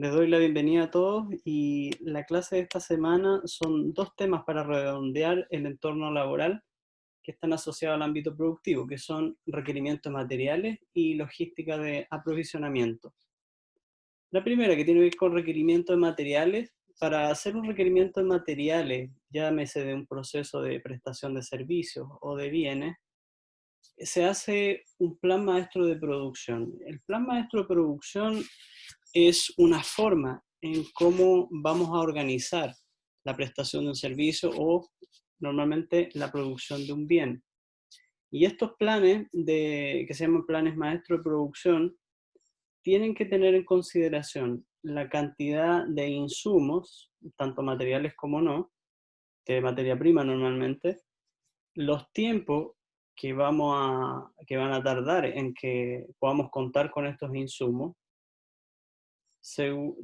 Les doy la bienvenida a todos y la clase de esta semana son dos temas para redondear el entorno laboral que están asociados al ámbito productivo, que son requerimientos materiales y logística de aprovisionamiento. La primera, que tiene que ver con requerimientos de materiales. Para hacer un requerimiento de materiales, llámese de un proceso de prestación de servicios o de bienes, se hace un plan maestro de producción. El plan maestro de producción es una forma en cómo vamos a organizar la prestación de un servicio o normalmente la producción de un bien. Y estos planes, que se llaman planes maestros de producción, tienen que tener en consideración la cantidad de insumos, tanto materiales como no, de materia prima normalmente, los tiempos que van a tardar en que podamos contar con estos insumos.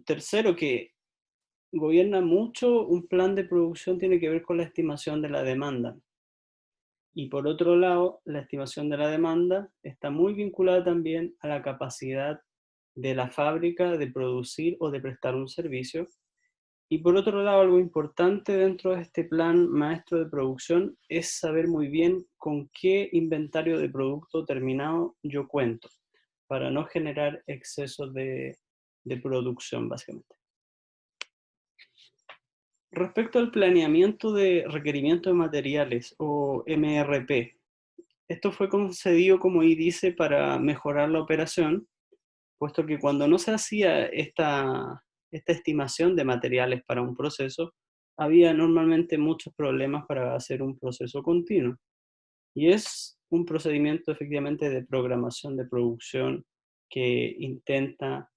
Tercero, que gobierna mucho un plan de producción tiene que ver con la estimación de la demanda. Y por otro lado, la estimación de la demanda está muy vinculada también a la capacidad de la fábrica de producir o de prestar un servicio. Y por otro lado, algo importante dentro de este plan maestro de producción es saber muy bien con qué inventario de producto terminado yo cuento, para no generar excesos de producción, básicamente. Respecto al planeamiento de requerimientos de materiales o MRP, esto fue concedido, como ahí dice, para mejorar la operación, puesto que cuando no se hacía esta estimación de materiales para un proceso, había normalmente muchos problemas para hacer un proceso continuo. Y es un procedimiento efectivamente de programación de producción que intenta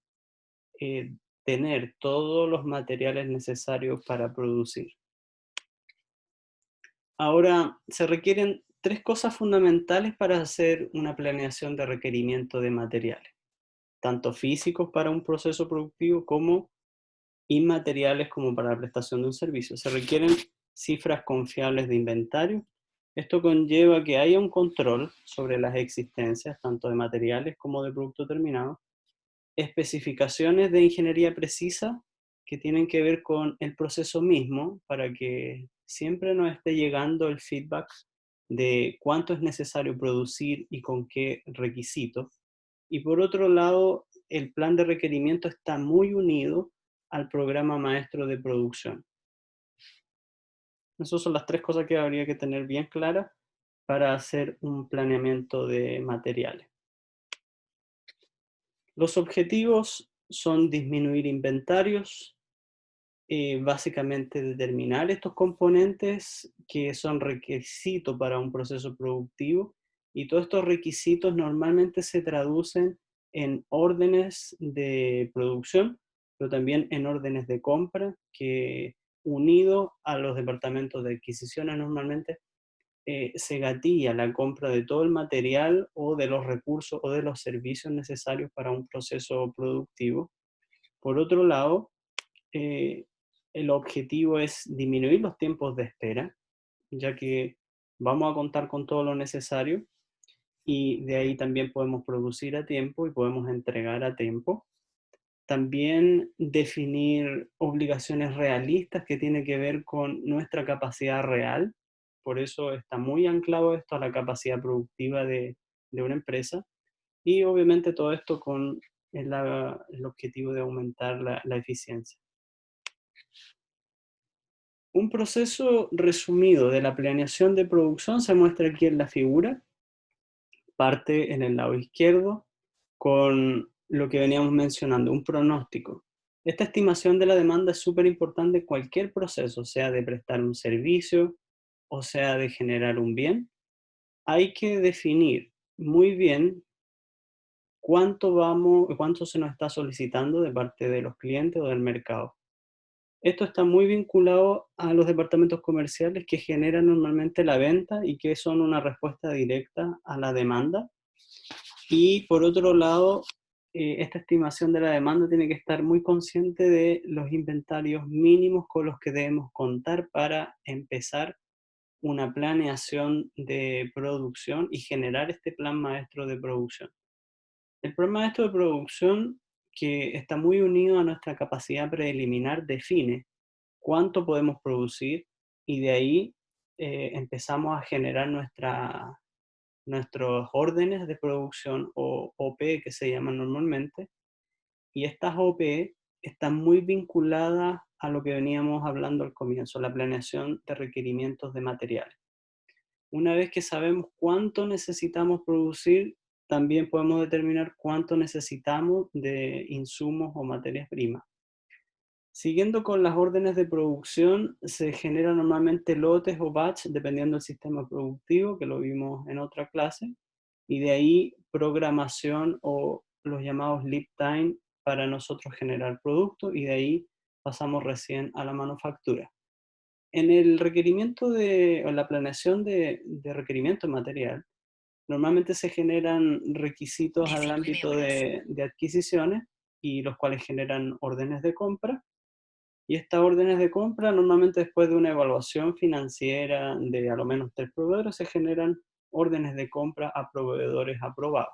eh, tener todos los materiales necesarios para producir. Ahora, se requieren tres cosas fundamentales para hacer una planeación de requerimiento de materiales, tanto físicos para un proceso productivo como inmateriales como para la prestación de un servicio. Se requieren cifras confiables de inventario. Esto conlleva que haya un control sobre las existencias, tanto de materiales como de producto terminado, especificaciones de ingeniería precisa que tienen que ver con el proceso mismo para que siempre nos esté llegando el feedback de cuánto es necesario producir y con qué requisitos. Y por otro lado, el plan de requerimiento está muy unido al programa maestro de producción. Esas son las tres cosas que habría que tener bien claras para hacer un planeamiento de materiales. Los objetivos son disminuir inventarios, básicamente determinar estos componentes que son requisitos para un proceso productivo, y todos estos requisitos normalmente se traducen en órdenes de producción, pero también en órdenes de compra que, unido a los departamentos de adquisiciones, normalmente se gatilla la compra de todo el material o de los recursos o de los servicios necesarios para un proceso productivo. Por otro lado, eh, el objetivo es disminuir los tiempos de espera, ya que vamos a contar con todo lo necesario y de ahí también podemos producir a tiempo y podemos entregar a tiempo. También definir obligaciones realistas que tienen que ver con nuestra capacidad real. Por eso está muy anclado esto a la capacidad productiva de una empresa. Y obviamente todo esto con el objetivo de aumentar la eficiencia. Un proceso resumido de la planeación de producción se muestra aquí en la figura. Parte en el lado izquierdo con lo que veníamos mencionando, un pronóstico. Esta estimación de la demanda es súper importante en cualquier proceso, sea de prestar un servicio o sea de generar un bien. Hay que definir muy bien cuánto se nos está solicitando de parte de los clientes o del mercado. Esto está muy vinculado a los departamentos comerciales que generan normalmente la venta y que son una respuesta directa a la demanda. Y por otro lado, esta estimación de la demanda tiene que estar muy consciente de los inventarios mínimos con los que debemos contar para empezar una planeación de producción y generar este plan maestro de producción. El plan maestro de producción que está muy unido a nuestra capacidad preliminar, define cuánto podemos producir y de ahí empezamos a generar nuestros órdenes de producción o OP que se llaman normalmente, y estas OP están muy vinculadas a lo que veníamos hablando al comienzo, la planeación de requerimientos de materiales. Una vez que sabemos cuánto necesitamos producir, también podemos determinar cuánto necesitamos de insumos o materias primas. Siguiendo con las órdenes de producción, se generan normalmente lotes o batch, dependiendo del sistema productivo, que lo vimos en otra clase, y de ahí programación o los llamados lead time para nosotros generar productos, y de ahí pasamos recién a la manufactura. En el requerimiento o la planeación de requerimiento material, normalmente se generan requisitos al ámbito de adquisiciones, y los cuales generan órdenes de compra. Y estas órdenes de compra, normalmente después de una evaluación financiera de a lo menos 3 proveedores, se generan órdenes de compra a proveedores aprobados.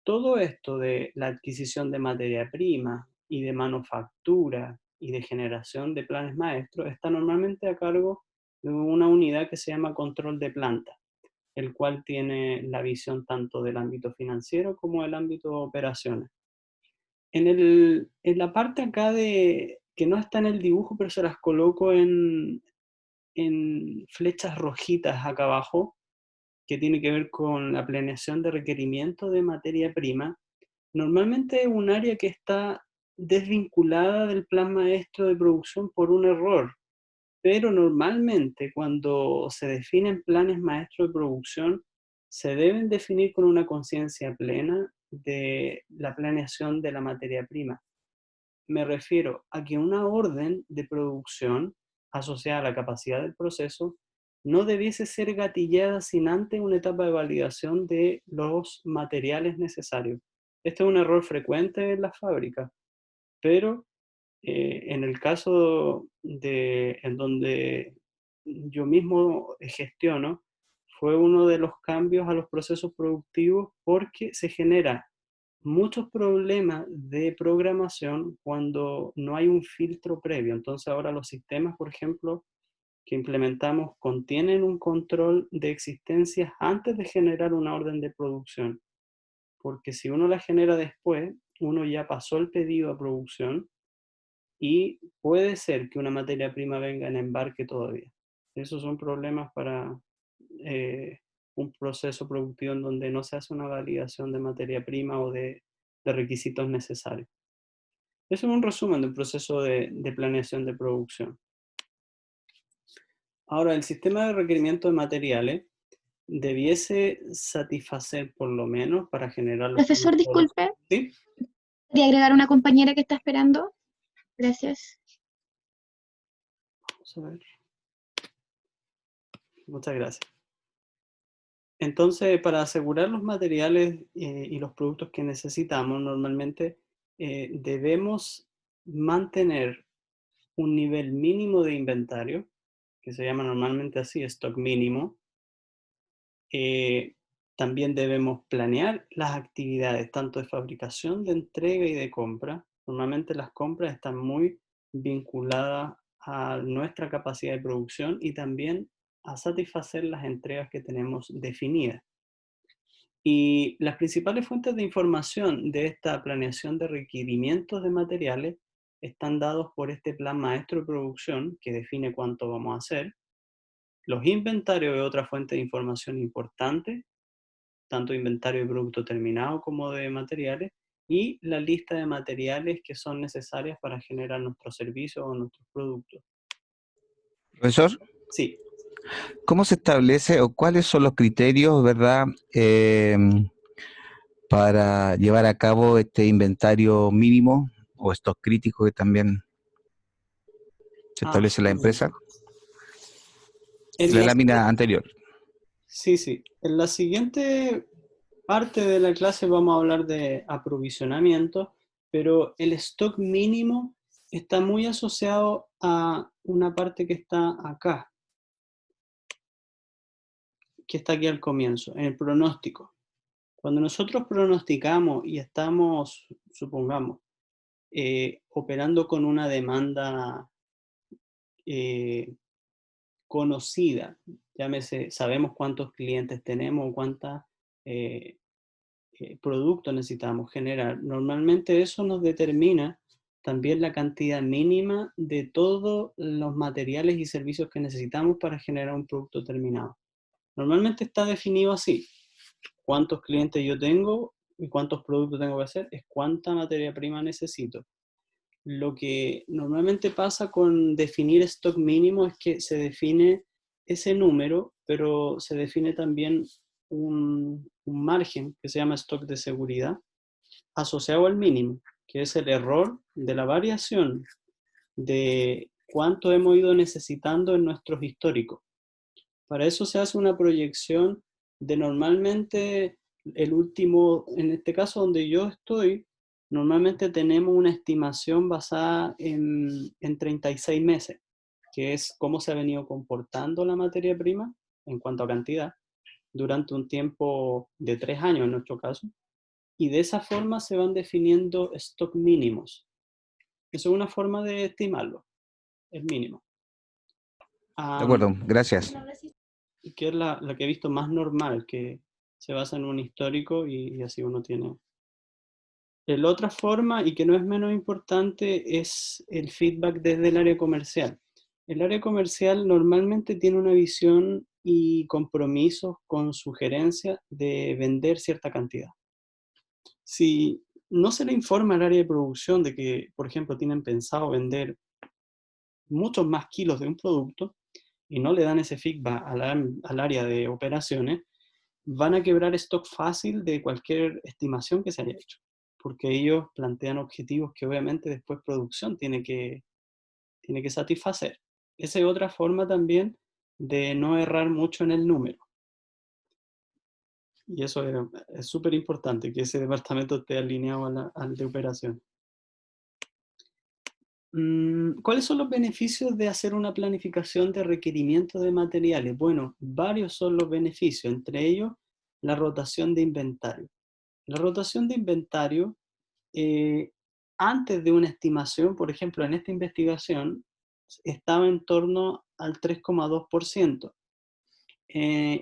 Todo esto de la adquisición de materia prima y de manufactura y de generación de planes maestros está normalmente a cargo de una unidad que se llama control de planta, el cual tiene la visión tanto del ámbito financiero como del ámbito de operaciones. En la parte acá que no está en el dibujo, pero se las coloco en flechas rojitas acá abajo, que tiene que ver con la planeación de requerimiento de materia prima. Normalmente es un área que está desvinculada del plan maestro de producción por un error, pero normalmente cuando se definen planes maestros de producción, se deben definir con una conciencia plena de la planeación de la materia prima. Me refiero a que una orden de producción asociada a la capacidad del proceso no debiese ser gatillada sin antes una etapa de validación de los materiales necesarios. Este es un error frecuente en las fábricas, pero en el caso en donde yo mismo gestiono, fue uno de los cambios a los procesos productivos porque se genera muchos problemas de programación cuando no hay un filtro previo. Entonces ahora los sistemas, por ejemplo, que implementamos contienen un control de existencias antes de generar una orden de producción, porque si uno la genera después, uno ya pasó el pedido a producción y puede ser que una materia prima venga en embarque todavía. Esos son problemas para eh, un proceso productivo en donde no se hace una validación de materia prima o de requisitos necesarios. Eso es un resumen del proceso de planeación de producción. Ahora, el sistema de requerimiento de materiales debiese satisfacer por lo menos para generar los Profesor, productos. disculpe, ¿Sí? quería agregar una compañera que está esperando. Gracias. Vamos a ver. Muchas gracias. Entonces, para asegurar los materiales y los productos que necesitamos, normalmente debemos mantener un nivel mínimo de inventario, que se llama normalmente así, stock mínimo. También debemos planear las actividades, tanto de fabricación, de entrega y de compra. Normalmente las compras están muy vinculadas a nuestra capacidad de producción y también a satisfacer las entregas que tenemos definidas. Y las principales fuentes de información de esta planeación de requerimientos de materiales están dados por este plan maestro de producción que define cuánto vamos a hacer. Los inventarios de otra fuente de información importante, tanto inventario de producto terminado como de materiales, y la lista de materiales que son necesarias para generar nuestros servicios o nuestros productos. Profesor, Sí, ¿cómo se establece o cuáles son los criterios, verdad, para llevar a cabo este inventario mínimo o estos críticos que también se establece en la empresa? En en la la, lámina anterior. sí. En la siguiente parte de la clase vamos a hablar de aprovisionamiento, pero el stock mínimo está muy asociado a una parte que está acá, que está aquí al comienzo, en el pronóstico. Cuando nosotros pronosticamos y estamos, supongamos, operando con una demanda conocida, llámese, sabemos cuántos clientes tenemos, cuántos productos necesitamos generar, normalmente eso nos determina también la cantidad mínima de todos los materiales y servicios que necesitamos para generar un producto terminado. Normalmente está definido así: cuántos clientes yo tengo y cuántos productos tengo que hacer, es cuánta materia prima necesito. Lo que normalmente pasa con definir stock mínimo es que se define ese número, pero se define también un margen que se llama stock de seguridad asociado al mínimo, que es el error de la variación de cuánto hemos ido necesitando en nuestros históricos. Para eso se hace una proyección de normalmente el último, en este caso donde yo estoy, normalmente tenemos una estimación basada en 36 meses, que es cómo se ha venido comportando la materia prima en cuanto a cantidad durante un tiempo de 3 años en nuestro caso, y de esa forma se van definiendo stock mínimos. Eso es una forma de estimarlo, el mínimo. De acuerdo, gracias. Que es la que he visto más normal, que se basa en un histórico y así uno tiene. La otra forma, y que no es menos importante, es el feedback desde el área comercial. El área comercial normalmente tiene una visión y compromisos con sugerencias de vender cierta cantidad. Si no se le informa al área de producción de que, por ejemplo, tienen pensado vender muchos más kilos de un producto y no le dan ese feedback al área de operaciones, van a quebrar stock fácil de cualquier estimación que se haya hecho, porque ellos plantean objetivos que obviamente después producción tiene que satisfacer. Esa es otra forma también de no errar mucho en el número. Y eso es súper importante, que ese departamento esté alineado al de operación. ¿Cuáles son los beneficios de hacer una planificación de requerimientos de materiales? Bueno, varios son los beneficios, entre ellos la rotación de inventario. La rotación de inventario, antes de una estimación, por ejemplo, en esta investigación, estaba en torno al 3,2%.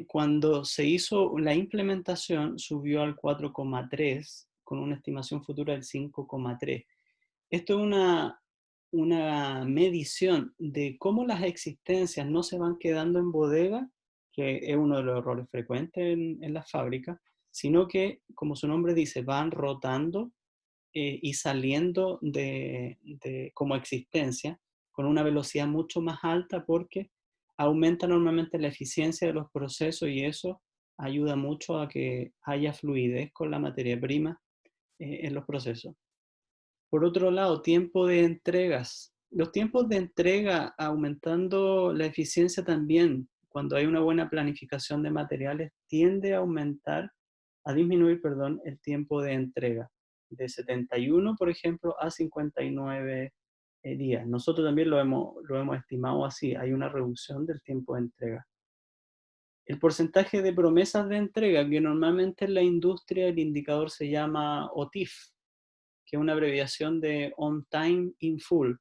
Cuando se hizo la implementación, subió al 4,3%, con una estimación futura del 5,3%. Esto es una medición de cómo las existencias no se van quedando en bodega, que es uno de los errores frecuentes en las fábricas, sino que, como su nombre dice, van rotando y saliendo como existencia con una velocidad mucho más alta, porque aumenta normalmente la eficiencia de los procesos y eso ayuda mucho a que haya fluidez con la materia prima en los procesos. Por otro lado, tiempo de entregas. Los tiempos de entrega aumentando la eficiencia también, cuando hay una buena planificación de materiales, tiende a disminuir, perdón, el tiempo de entrega de 71, por ejemplo, a 59 días. Nosotros también lo hemos estimado así, hay una reducción del tiempo de entrega. El porcentaje de promesas de entrega, que normalmente en la industria el indicador se llama OTIF, que es una abreviación de On Time in Full.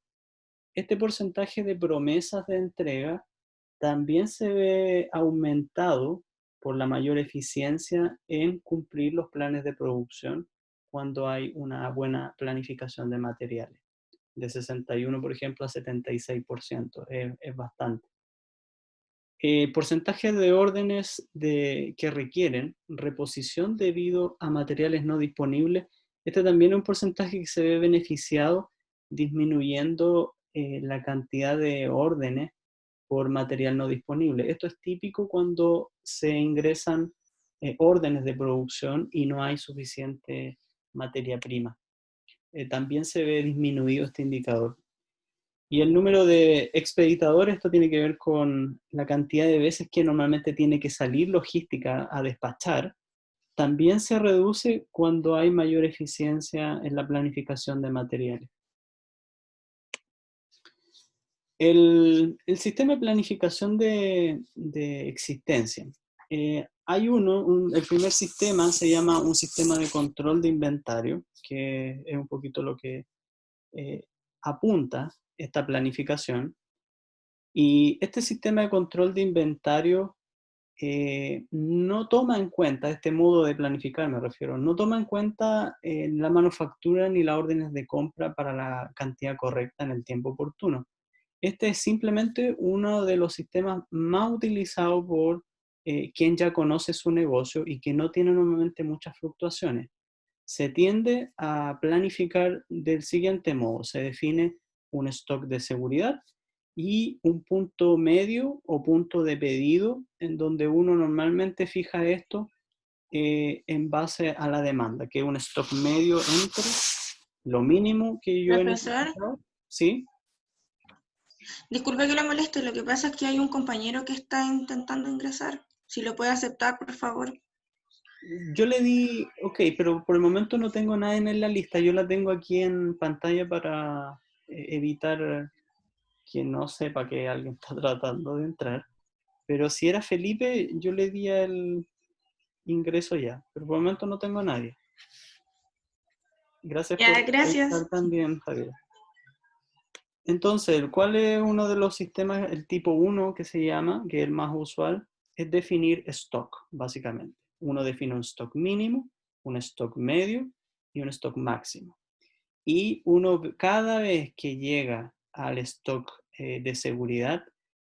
Este porcentaje de promesas de entrega también se ve aumentado por la mayor eficiencia en cumplir los planes de producción cuando hay una buena planificación de materiales. De 61, por ejemplo, a 76%. Es bastante. Porcentaje de órdenes que requieren reposición debido a materiales no disponibles. Este también es un porcentaje que se ve beneficiado disminuyendo la cantidad de órdenes por material no disponible. Esto es típico cuando se ingresan órdenes de producción y no hay suficiente materia prima. También se ve disminuido este indicador. Y el número de expeditadores, esto tiene que ver con la cantidad de veces que normalmente tiene que salir logística a despachar, también se reduce cuando hay mayor eficiencia en la planificación de materiales. El sistema de planificación de existencia. Hay el primer sistema se llama un sistema de control de inventario, que es un poquito lo que apunta esta planificación. Y este sistema de control de inventario no toma en cuenta, este modo de planificar me refiero, no toma en cuenta la manufactura ni las órdenes de compra para la cantidad correcta en el tiempo oportuno. Este es simplemente uno de los sistemas más utilizados por quien ya conoce su negocio y que no tiene normalmente muchas fluctuaciones. Se tiende a planificar del siguiente modo. Se define un stock de seguridad y un punto medio o punto de pedido en donde uno normalmente fija esto en base a la demanda, que es un stock medio entre lo mínimo que yo he Profesor, necesitado. ¿Sí? disculpe que lo moleste, lo que pasa es que hay un compañero que está intentando ingresar. Si lo puede aceptar, por favor. Yo le di, ok, pero por el momento no tengo nada en la lista. Yo la tengo aquí en pantalla para evitar que no sepa que alguien está tratando de entrar. Pero si era Felipe, yo le di el ingreso ya. Pero por el momento no tengo a nadie. Gracias Ya, por gracias. estar también, Javier. Entonces, ¿cuál es uno de los sistemas, el tipo 1 que se llama, que es el más usual? Es definir stock, básicamente. Uno define un stock mínimo, un stock medio y un stock máximo. Y uno, cada vez que llega al stock de seguridad,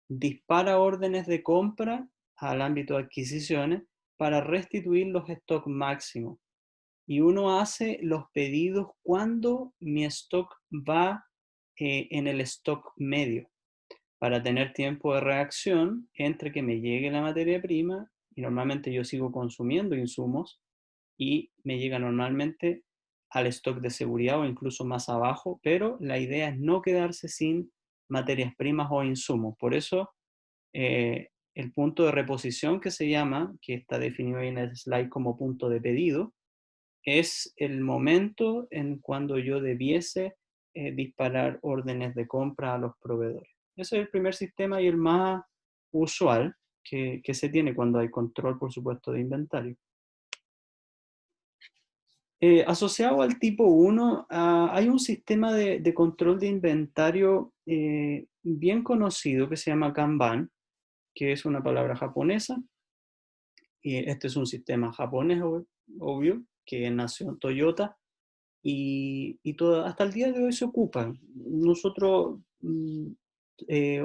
dispara órdenes de compra al ámbito de adquisiciones para restituir los stocks máximos. Y uno hace los pedidos cuando mi stock va en el stock medio, para tener tiempo de reacción entre que me llegue la materia prima, y normalmente yo sigo consumiendo insumos, y me llega normalmente al stock de seguridad o incluso más abajo, pero la idea es no quedarse sin materias primas o insumos. Por eso el punto de reposición que se llama, que está definido ahí en el slide como punto de pedido, es el momento en cuando yo debiese disparar órdenes de compra a los proveedores. Ese es el primer sistema y el más usual que se tiene cuando hay control, por supuesto, de inventario. Asociado al tipo 1, hay un sistema de control de inventario bien conocido que se llama Kanban, que es una palabra japonesa. Este es un sistema japonés, obvio, que nació en Toyota y hasta el día de hoy se ocupan. Nosotros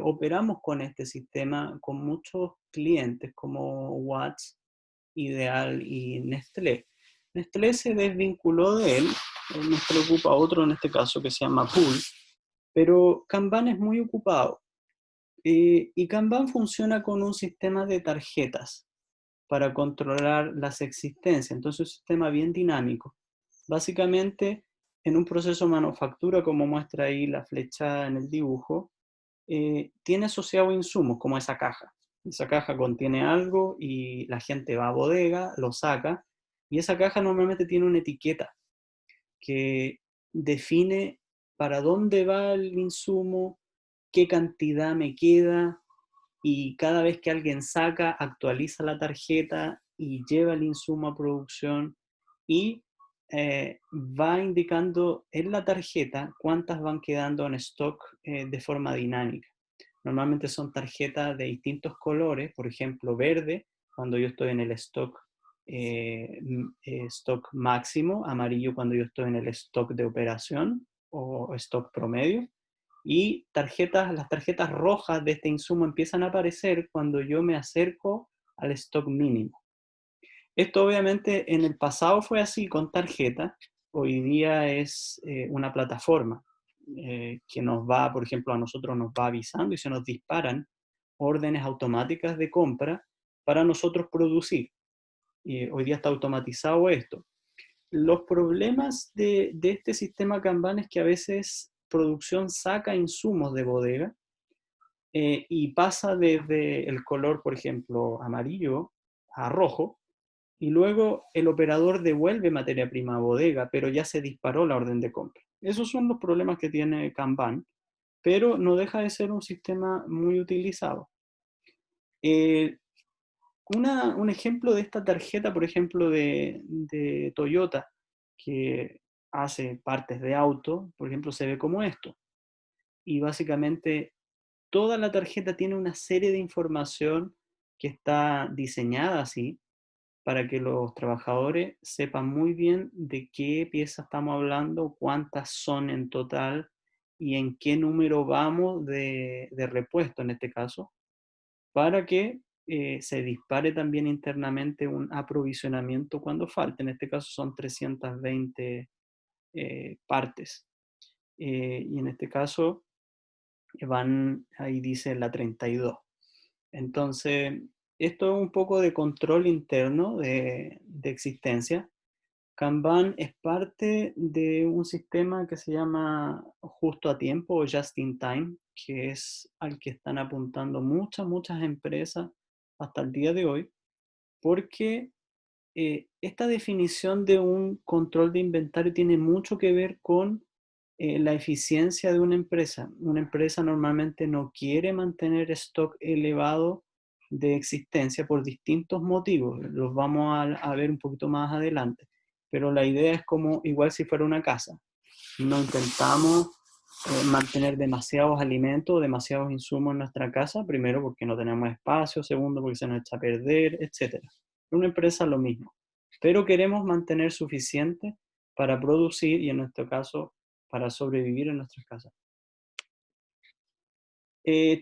operamos con este sistema con muchos clientes como Watts, Ideal y Nestlé. Nestlé se desvinculó de él, Nestlé ocupa otro en este caso que se llama Pool, pero Kanban es muy ocupado. Y Kanban funciona con un sistema de tarjetas para controlar las existencias, entonces es un sistema bien dinámico. Básicamente, en un proceso de manufactura, como muestra ahí la flecha en el dibujo, tiene asociado insumos como esa caja. Esa caja contiene algo y la gente va a bodega, lo saca, y esa caja normalmente tiene una etiqueta que define para dónde va el insumo, qué cantidad me queda, y cada vez que alguien saca, actualiza la tarjeta y lleva el insumo a producción y va indicando en la tarjeta cuántas van quedando en stock de forma dinámica. Normalmente son tarjetas de distintos colores, por ejemplo, verde, cuando yo estoy en el stock máximo, amarillo cuando yo estoy en el stock de operación o stock promedio, y las tarjetas rojas de este insumo empiezan a aparecer cuando yo me acerco al stock mínimo. Esto obviamente en el pasado fue así con tarjeta, hoy día es una plataforma que nos va, por ejemplo, a nosotros nos va avisando y se nos disparan órdenes automáticas de compra para nosotros producir. Hoy día está automatizado esto. Los problemas de este sistema Kanban es que a veces producción saca insumos de bodega y pasa desde el color, por ejemplo, amarillo a rojo, y luego el operador devuelve materia prima a bodega, pero ya se disparó la orden de compra. Esos son los problemas que tiene Kanban, pero no deja de ser un sistema muy utilizado. Un ejemplo de esta tarjeta, por ejemplo, de Toyota, que hace partes de auto, por ejemplo, se ve como esto. Y básicamente toda la tarjeta tiene una serie de información que está diseñada así para que los trabajadores sepan muy bien de qué pieza estamos hablando, cuántas son en total y en qué número vamos de repuesto en este caso, para que se dispare también internamente un aprovisionamiento cuando falte. En este caso son 320 partes. Y en este caso van, ahí dice la 32. Entonces, esto es un poco de control interno de existencia. Kanban es parte de un sistema que se llama justo a tiempo o just in time, que es al que están apuntando muchas empresas hasta el día de hoy, porque esta definición de un control de inventario tiene mucho que ver con la eficiencia de una empresa. Una empresa normalmente no quiere mantener stock elevado de existencia por distintos motivos. Los vamos a ver un poquito más adelante. Pero la idea es como igual si fuera una casa. No intentamos mantener demasiados alimentos, demasiados insumos en nuestra casa, primero porque no tenemos espacio, segundo porque se nos echa a perder, etc. En una empresa lo mismo. Pero queremos mantener suficiente para producir y en nuestro caso para sobrevivir en nuestras casas.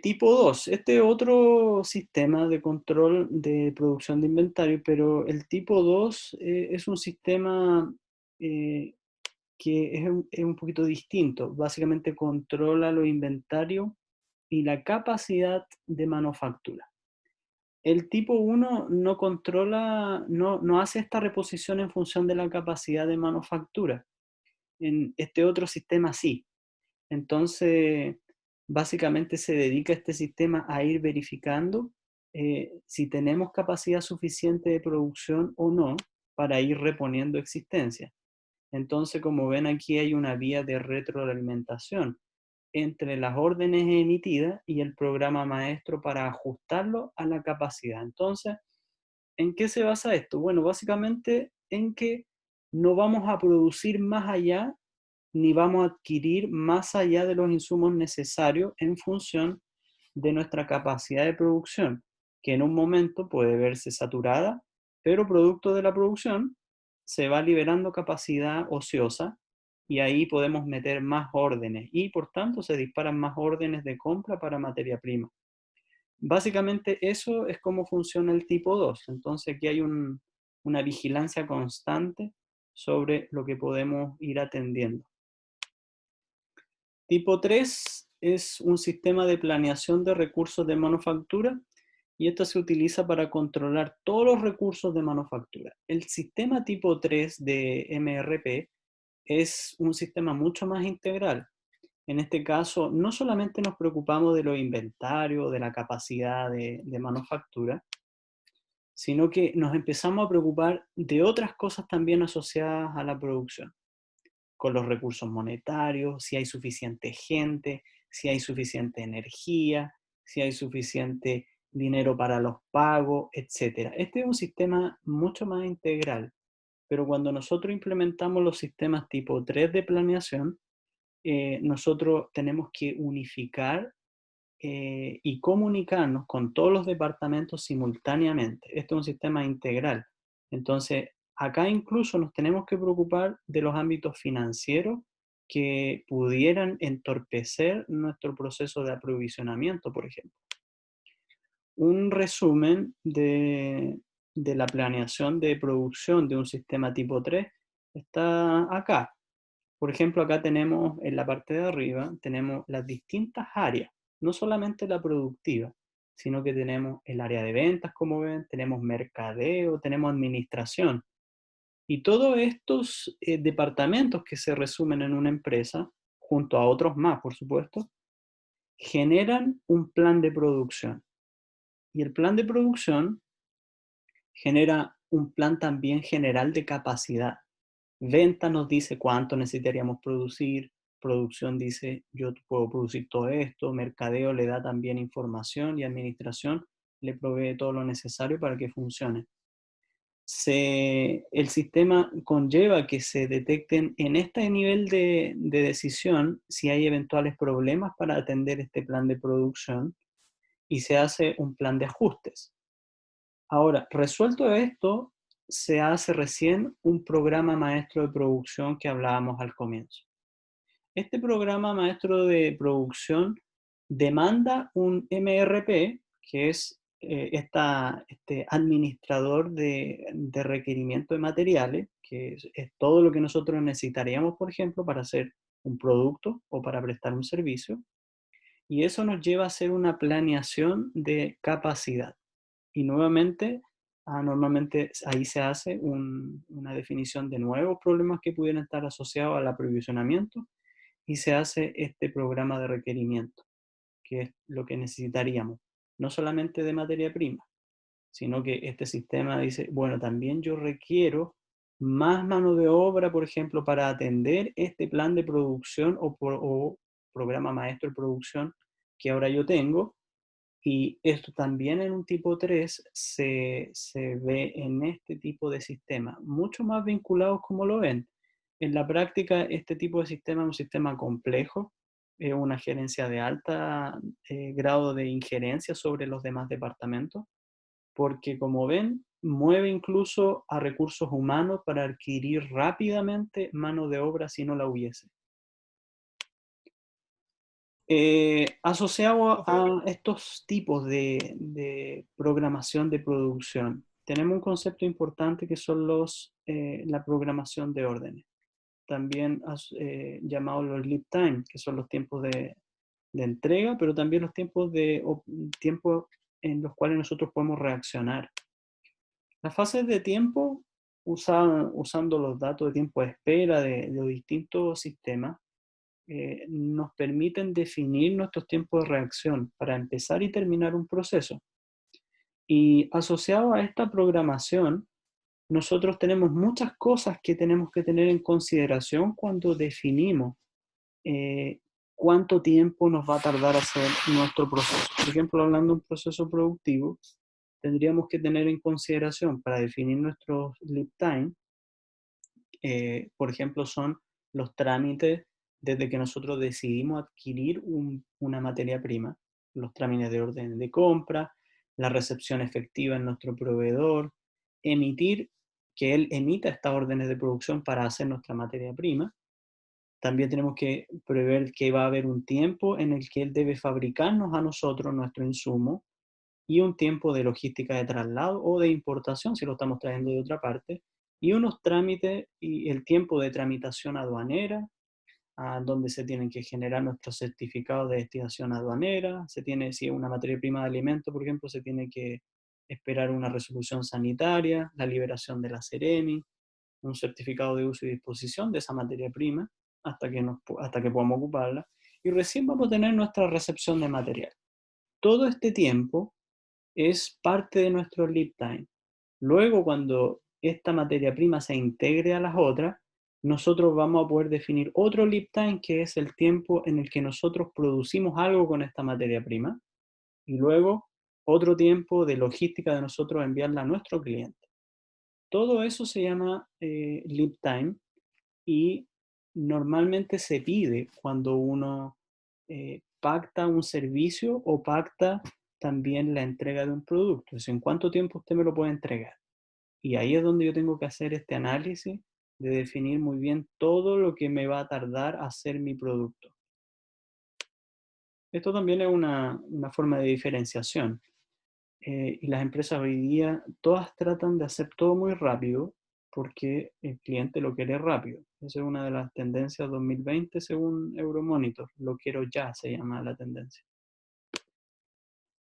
Tipo 2, este es otro sistema de control de producción de inventario, pero el tipo 2 es un sistema que es un poquito distinto. Básicamente controla los inventarios y la capacidad de manufactura. El tipo 1 no controla, no hace esta reposición en función de la capacidad de manufactura. En este otro sistema sí. Entonces, básicamente se dedica este sistema a ir verificando si tenemos capacidad suficiente de producción o no para ir reponiendo existencia. Entonces, como ven aquí hay una vía de retroalimentación entre las órdenes emitidas y el programa maestro para ajustarlo a la capacidad. Entonces, ¿en qué se basa esto? Bueno, básicamente en que no vamos a producir más allá ni vamos a adquirir más allá de los insumos necesarios en función de nuestra capacidad de producción, que en un momento puede verse saturada, pero producto de la producción se va liberando capacidad ociosa y ahí podemos meter más órdenes y por tanto se disparan más órdenes de compra para materia prima. Básicamente eso es cómo funciona el tipo 2. Entonces aquí hay una vigilancia constante sobre lo que podemos ir atendiendo. Tipo 3 es un sistema de planeación de recursos de manufactura y esto se utiliza para controlar todos los recursos de manufactura. El sistema tipo 3 de MRP es un sistema mucho más integral. En este caso, no solamente nos preocupamos de los inventarios, de la capacidad de manufactura, sino que nos empezamos a preocupar de otras cosas también asociadas a la producción, con los recursos monetarios, si hay suficiente gente, si hay suficiente energía, si hay suficiente dinero para los pagos, etc. Este es un sistema mucho más integral, pero cuando nosotros implementamos los sistemas tipo 3 de planeación, nosotros tenemos que unificar y comunicarnos con todos los departamentos simultáneamente. Esto es un sistema integral. Entonces, acá incluso nos tenemos que preocupar de los ámbitos financieros que pudieran entorpecer nuestro proceso de aprovisionamiento, por ejemplo. Un resumen de la planeación de producción de un sistema tipo 3 está acá. Por ejemplo, acá tenemos en la parte de arriba, tenemos las distintas áreas, no solamente la productiva, sino que tenemos el área de ventas, como ven, tenemos mercadeo, tenemos administración. Y todos estos departamentos que se resumen en una empresa, junto a otros más, por supuesto, generan un plan de producción. Y el plan de producción genera un plan también general de capacidad. Venta nos dice cuánto necesitaríamos producir, producción dice yo puedo producir todo esto, mercadeo le da también información y administración le provee todo lo necesario para que funcione. El sistema conlleva que se detecten en este nivel de decisión si hay eventuales problemas para atender este plan de producción y se hace un plan de ajustes. Ahora, resuelto esto, se hace recién un programa maestro de producción que hablábamos al comienzo. Este programa maestro de producción demanda un MRP, que es este administrador de requerimiento de materiales, que es todo lo que nosotros necesitaríamos, por ejemplo, para hacer un producto o para prestar un servicio. Y eso nos lleva a hacer una planeación de capacidad. Y nuevamente, normalmente ahí se hace una definición de nuevos problemas que pudieran estar asociados al aprovisionamiento y se hace este programa de requerimiento, que es lo que necesitaríamos, no solamente de materia prima, sino que este sistema dice, bueno, también yo requiero más mano de obra, por ejemplo, para atender este plan de producción o programa maestro de producción que ahora yo tengo, y esto también en un tipo 3 se ve en este tipo de sistema, mucho más vinculados como lo ven. En la práctica, este tipo de sistema es un sistema complejo, es una gerencia de alta grado de injerencia sobre los demás departamentos, porque como ven, mueve incluso a recursos humanos para adquirir rápidamente mano de obra si no la hubiese. Asociado a estos tipos de programación de producción, tenemos un concepto importante que son la programación de órdenes, también llamados los lead time, que son los tiempos de entrega, pero también los tiempos en los cuales nosotros podemos reaccionar. Las fases de tiempo, usando los datos de tiempo de espera de los distintos sistemas, nos permiten definir nuestros tiempos de reacción para empezar y terminar un proceso. Y asociado a esta programación, nosotros tenemos muchas cosas que tenemos que tener en consideración cuando definimos cuánto tiempo nos va a tardar hacer nuestro proceso. Por ejemplo, hablando de un proceso productivo, tendríamos que tener en consideración para definir nuestro lead time, por ejemplo, son los trámites desde que nosotros decidimos adquirir una materia prima, los trámites de orden de compra, la recepción efectiva en nuestro proveedor, que él emita estas órdenes de producción para hacer nuestra materia prima. También tenemos que prever que va a haber un tiempo en el que él debe fabricarnos a nosotros nuestro insumo y un tiempo de logística de traslado o de importación si lo estamos trayendo de otra parte, y unos trámites y el tiempo de tramitación aduanera, donde se tienen que generar nuestros certificados de destinación aduanera, si es una materia prima de alimento, por ejemplo, se tiene que esperar una resolución sanitaria, la liberación de la Ceremi, un certificado de uso y disposición de esa materia prima hasta que podamos ocuparla, y recién vamos a tener nuestra recepción de material. Todo este tiempo es parte de nuestro lead time. Luego, cuando esta materia prima se integre a las otras, nosotros vamos a poder definir otro lead time, que es el tiempo en el que nosotros producimos algo con esta materia prima, y luego otro tiempo de logística de nosotros enviarla a nuestro cliente. Todo eso se llama lead time, y normalmente se pide cuando uno pacta un servicio o pacta también la entrega de un producto. Es en cuánto tiempo usted me lo puede entregar. Y ahí es donde yo tengo que hacer este análisis de definir muy bien todo lo que me va a tardar hacer mi producto. Esto también es una forma de diferenciación. Y las empresas hoy día, todas tratan de hacer todo muy rápido porque el cliente lo quiere rápido. Esa es una de las tendencias 2020 según Euromonitor. Lo quiero ya, se llama la tendencia.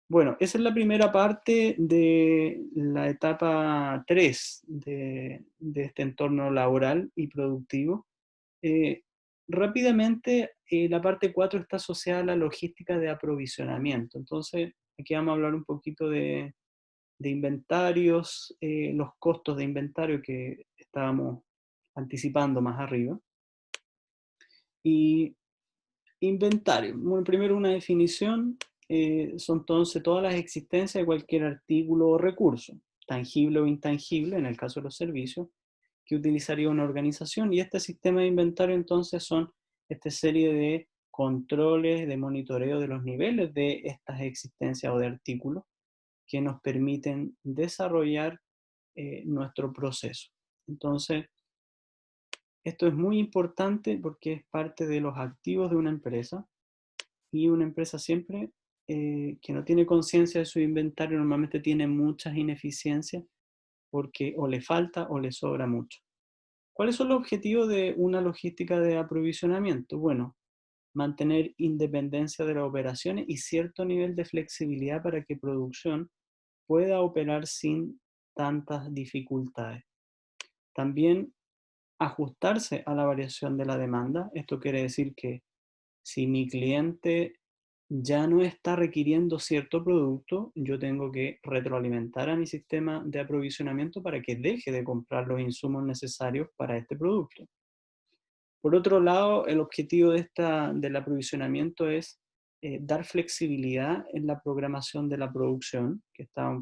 Bueno, esa es la primera parte de la etapa 3 de este entorno laboral y productivo. Rápidamente, la parte 4 está asociada a la logística de aprovisionamiento. Entonces, aquí vamos a hablar un poquito de inventarios, los costos de inventario que estábamos anticipando más arriba. Y inventario. Bueno, primero una definición. son entonces todas las existencias de cualquier artículo o recurso, tangible o intangible, en el caso de los servicios, que utilizaría una organización. Y este sistema de inventario entonces son esta serie de controles, de monitoreo de los niveles de estas existencias o de artículos que nos permiten desarrollar nuestro proceso. Entonces, esto es muy importante porque es parte de los activos de una empresa, y una empresa siempre que no tiene conciencia de su inventario normalmente tiene muchas ineficiencias porque o le falta o le sobra mucho. ¿Cuáles son los objetivos de una logística de aprovisionamiento? Bueno, mantener independencia de las operaciones y cierto nivel de flexibilidad para que producción pueda operar sin tantas dificultades. También ajustarse a la variación de la demanda. Esto quiere decir que si mi cliente ya no está requiriendo cierto producto, yo tengo que retroalimentar a mi sistema de aprovisionamiento para que deje de comprar los insumos necesarios para este producto. Por otro lado, el objetivo del aprovisionamiento es dar flexibilidad en la programación de la producción, que está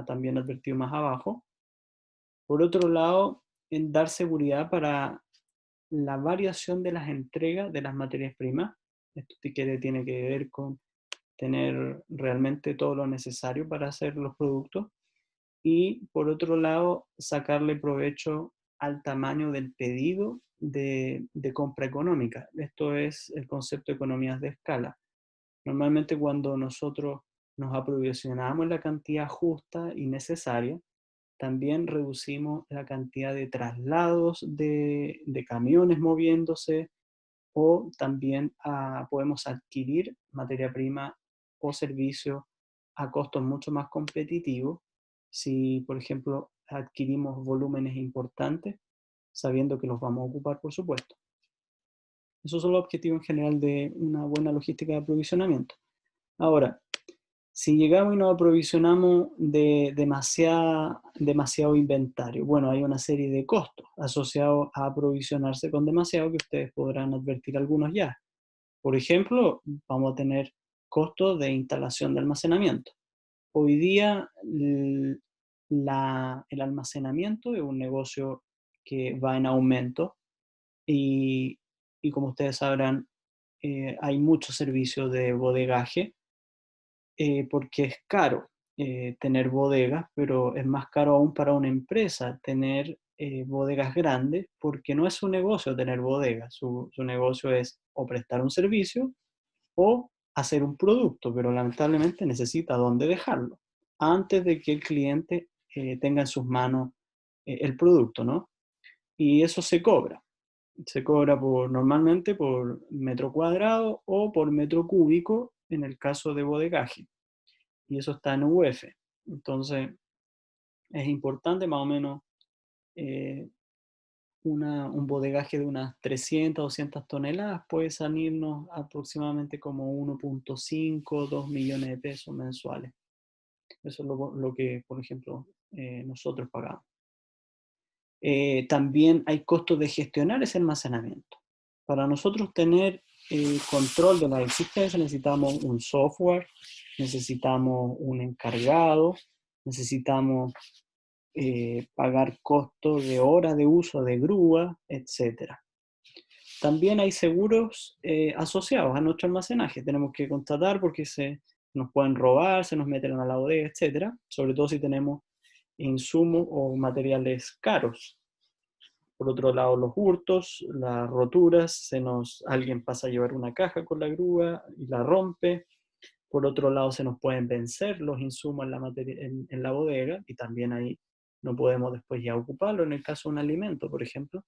también advertido más abajo. Por otro lado, en dar seguridad para la variación de las entregas de las materias primas. Esto tiene que ver con tener realmente todo lo necesario para hacer los productos. Y por otro lado, sacarle provecho al tamaño del pedido de compra económica. Esto es el concepto de economías de escala. Normalmente cuando nosotros nos aprovisionamos la cantidad justa y necesaria, también reducimos la cantidad de traslados de camiones moviéndose, o también podemos adquirir materia prima o servicio a costos mucho más competitivos si, por ejemplo, adquirimos volúmenes importantes, sabiendo que los vamos a ocupar, por supuesto. Esos son los objetivos en general de una buena logística de aprovisionamiento. Ahora, si llegamos y nos aprovisionamos de demasiado inventario, bueno, hay una serie de costos asociados a aprovisionarse con demasiado que ustedes podrán advertir algunos ya. Por ejemplo, vamos a tener costos de instalación de almacenamiento. Hoy día el almacenamiento es un negocio que va en aumento y, y como ustedes sabrán, hay muchos servicios de bodegaje porque es caro tener bodegas, pero es más caro aún para una empresa tener bodegas grandes, porque no es su negocio tener bodegas, su negocio es o prestar un servicio o hacer un producto, pero lamentablemente necesita dónde dejarlo antes de que el cliente tenga en sus manos el producto, ¿no? Y eso se cobra. Se cobra normalmente por metro cuadrado o por metro cúbico en el caso de bodegaje. Y eso está en UF. Entonces, es importante más o menos eh, un bodegaje de unas 300, 200 toneladas puede salirnos aproximadamente como 1.5, 2 millones de pesos mensuales. Eso es lo que, por ejemplo, nosotros pagamos. También hay costos de gestionar ese almacenamiento. Para nosotros tener control de la existencia necesitamos un software, necesitamos un encargado, necesitamos pagar costos de horas de uso de grúa, etc. También hay seguros asociados a nuestro almacenaje. Tenemos que contratar porque nos pueden robar, se nos meten a la bodega, etc. Sobre todo si tenemos insumos o materiales caros. Por otro lado, los hurtos, las roturas, alguien pasa a llevar una caja con la grúa y la rompe. Por otro lado, se nos pueden vencer los insumos en la bodega y también ahí no podemos después ya ocuparlo en el caso de un alimento, por ejemplo.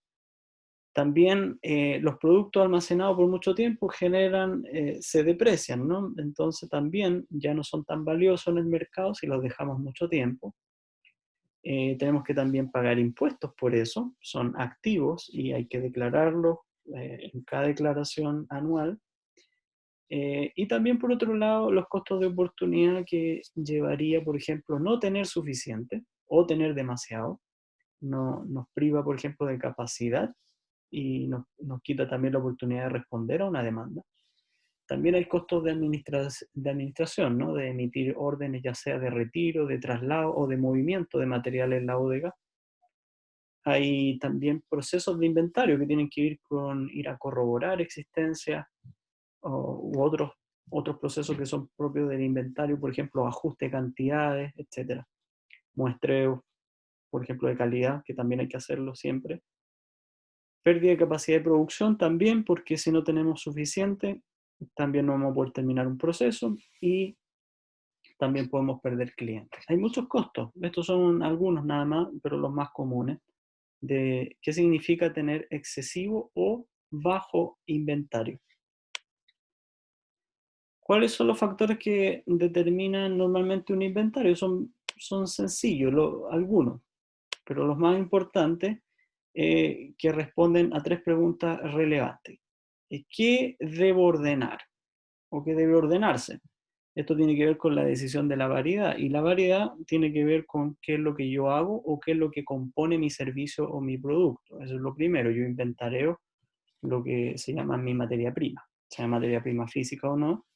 También los productos almacenados por mucho tiempo se deprecian, ¿no? Entonces también ya no son tan valiosos en el mercado si los dejamos mucho tiempo. Tenemos que también pagar impuestos por eso, son activos y hay que declararlos en cada declaración anual. Y también, por otro lado, los costos de oportunidad que llevaría, por ejemplo, no tener suficiente o tener demasiado. Nos priva, por ejemplo, de capacidad y nos quita también la oportunidad de responder a una demanda. También hay costos de administración, ¿no? De emitir órdenes ya sea de retiro, de traslado o de movimiento de material en la bodega. Hay también procesos de inventario que tienen que ir con ir a corroborar existencia u otros procesos que son propios del inventario, por ejemplo, ajuste de cantidades, etc. Muestreo, por ejemplo, de calidad, que también hay que hacerlo siempre. Pérdida de capacidad de producción también, porque si no tenemos suficiente, también no vamos a poder terminar un proceso y también podemos perder clientes. Hay muchos costos, estos son algunos nada más, pero los más comunes, de qué significa tener excesivo o bajo inventario. ¿Cuáles son los factores que determinan normalmente un inventario? Son sencillos, algunos, pero los más importantes que responden a 3 preguntas relevantes. ¿Qué debo ordenar? ¿O qué debe ordenarse? Esto tiene que ver con la decisión de la variedad, y la variedad tiene que ver con qué es lo que yo hago o qué es lo que compone mi servicio o mi producto. Eso es lo primero, yo inventareo lo que se llama mi materia prima, sea materia prima física o no,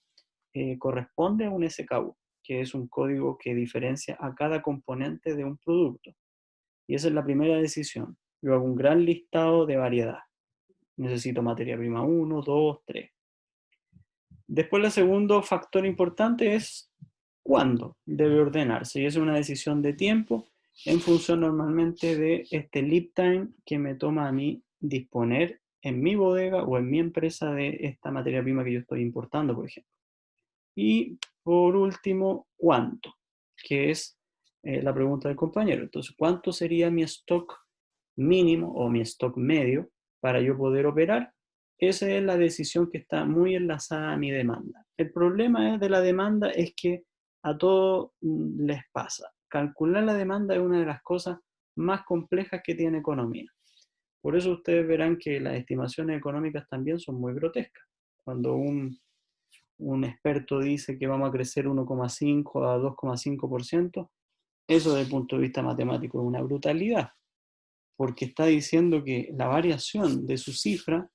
corresponde a un SKU, que es un código que diferencia a cada componente de un producto. Y esa es la primera decisión. Yo hago un gran listado de variedad. Necesito materia prima 1, 2, 3. Después, el segundo factor importante es cuándo debe ordenarse. Y es una decisión de tiempo en función normalmente de este lead time que me toma a mí disponer en mi bodega o en mi empresa de esta materia prima que yo estoy importando, por ejemplo. Y por último, ¿cuánto? Que es la pregunta del compañero. Entonces, ¿cuánto sería mi stock mínimo o mi stock medio para yo poder operar? Esa es la decisión que está muy enlazada a mi demanda. El problema de la demanda es que a todos les pasa. Calcular la demanda es una de las cosas más complejas que tiene economía. Por eso ustedes verán que las estimaciones económicas también son muy grotescas. Cuando un experto dice que vamos a crecer 1,5 a 2,5%, eso desde el punto de vista matemático es una brutalidad, porque está diciendo que la variación de su cifra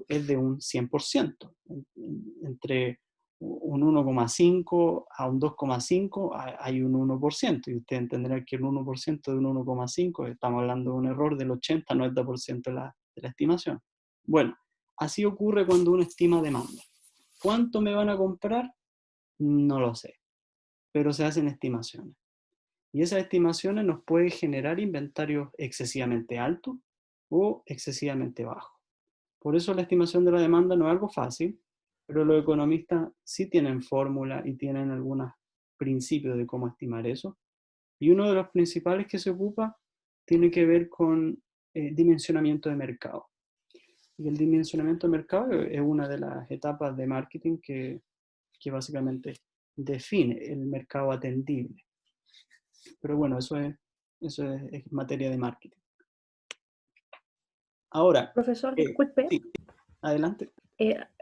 es de un 100%. Entre un 1,5 a un 2,5 hay un 1%, y usted entenderá que el 1% de un 1,5, estamos hablando de un error del 80-90% de la estimación. Bueno, así ocurre cuando uno estima demanda. ¿Cuánto me van a comprar? No lo sé, pero se hacen estimaciones. Y esas estimaciones nos pueden generar inventarios excesivamente altos o excesivamente bajos. Por eso la estimación de la demanda no es algo fácil, pero los economistas sí tienen fórmula y tienen algunos principios de cómo estimar eso. Y uno de los principales que se ocupa tiene que ver con dimensionamiento de mercado. Y el dimensionamiento de mercado es una de las etapas de marketing que básicamente define el mercado atendible. Pero bueno, eso es materia de marketing. Ahora, Profesor, disculpe, sí, adelante.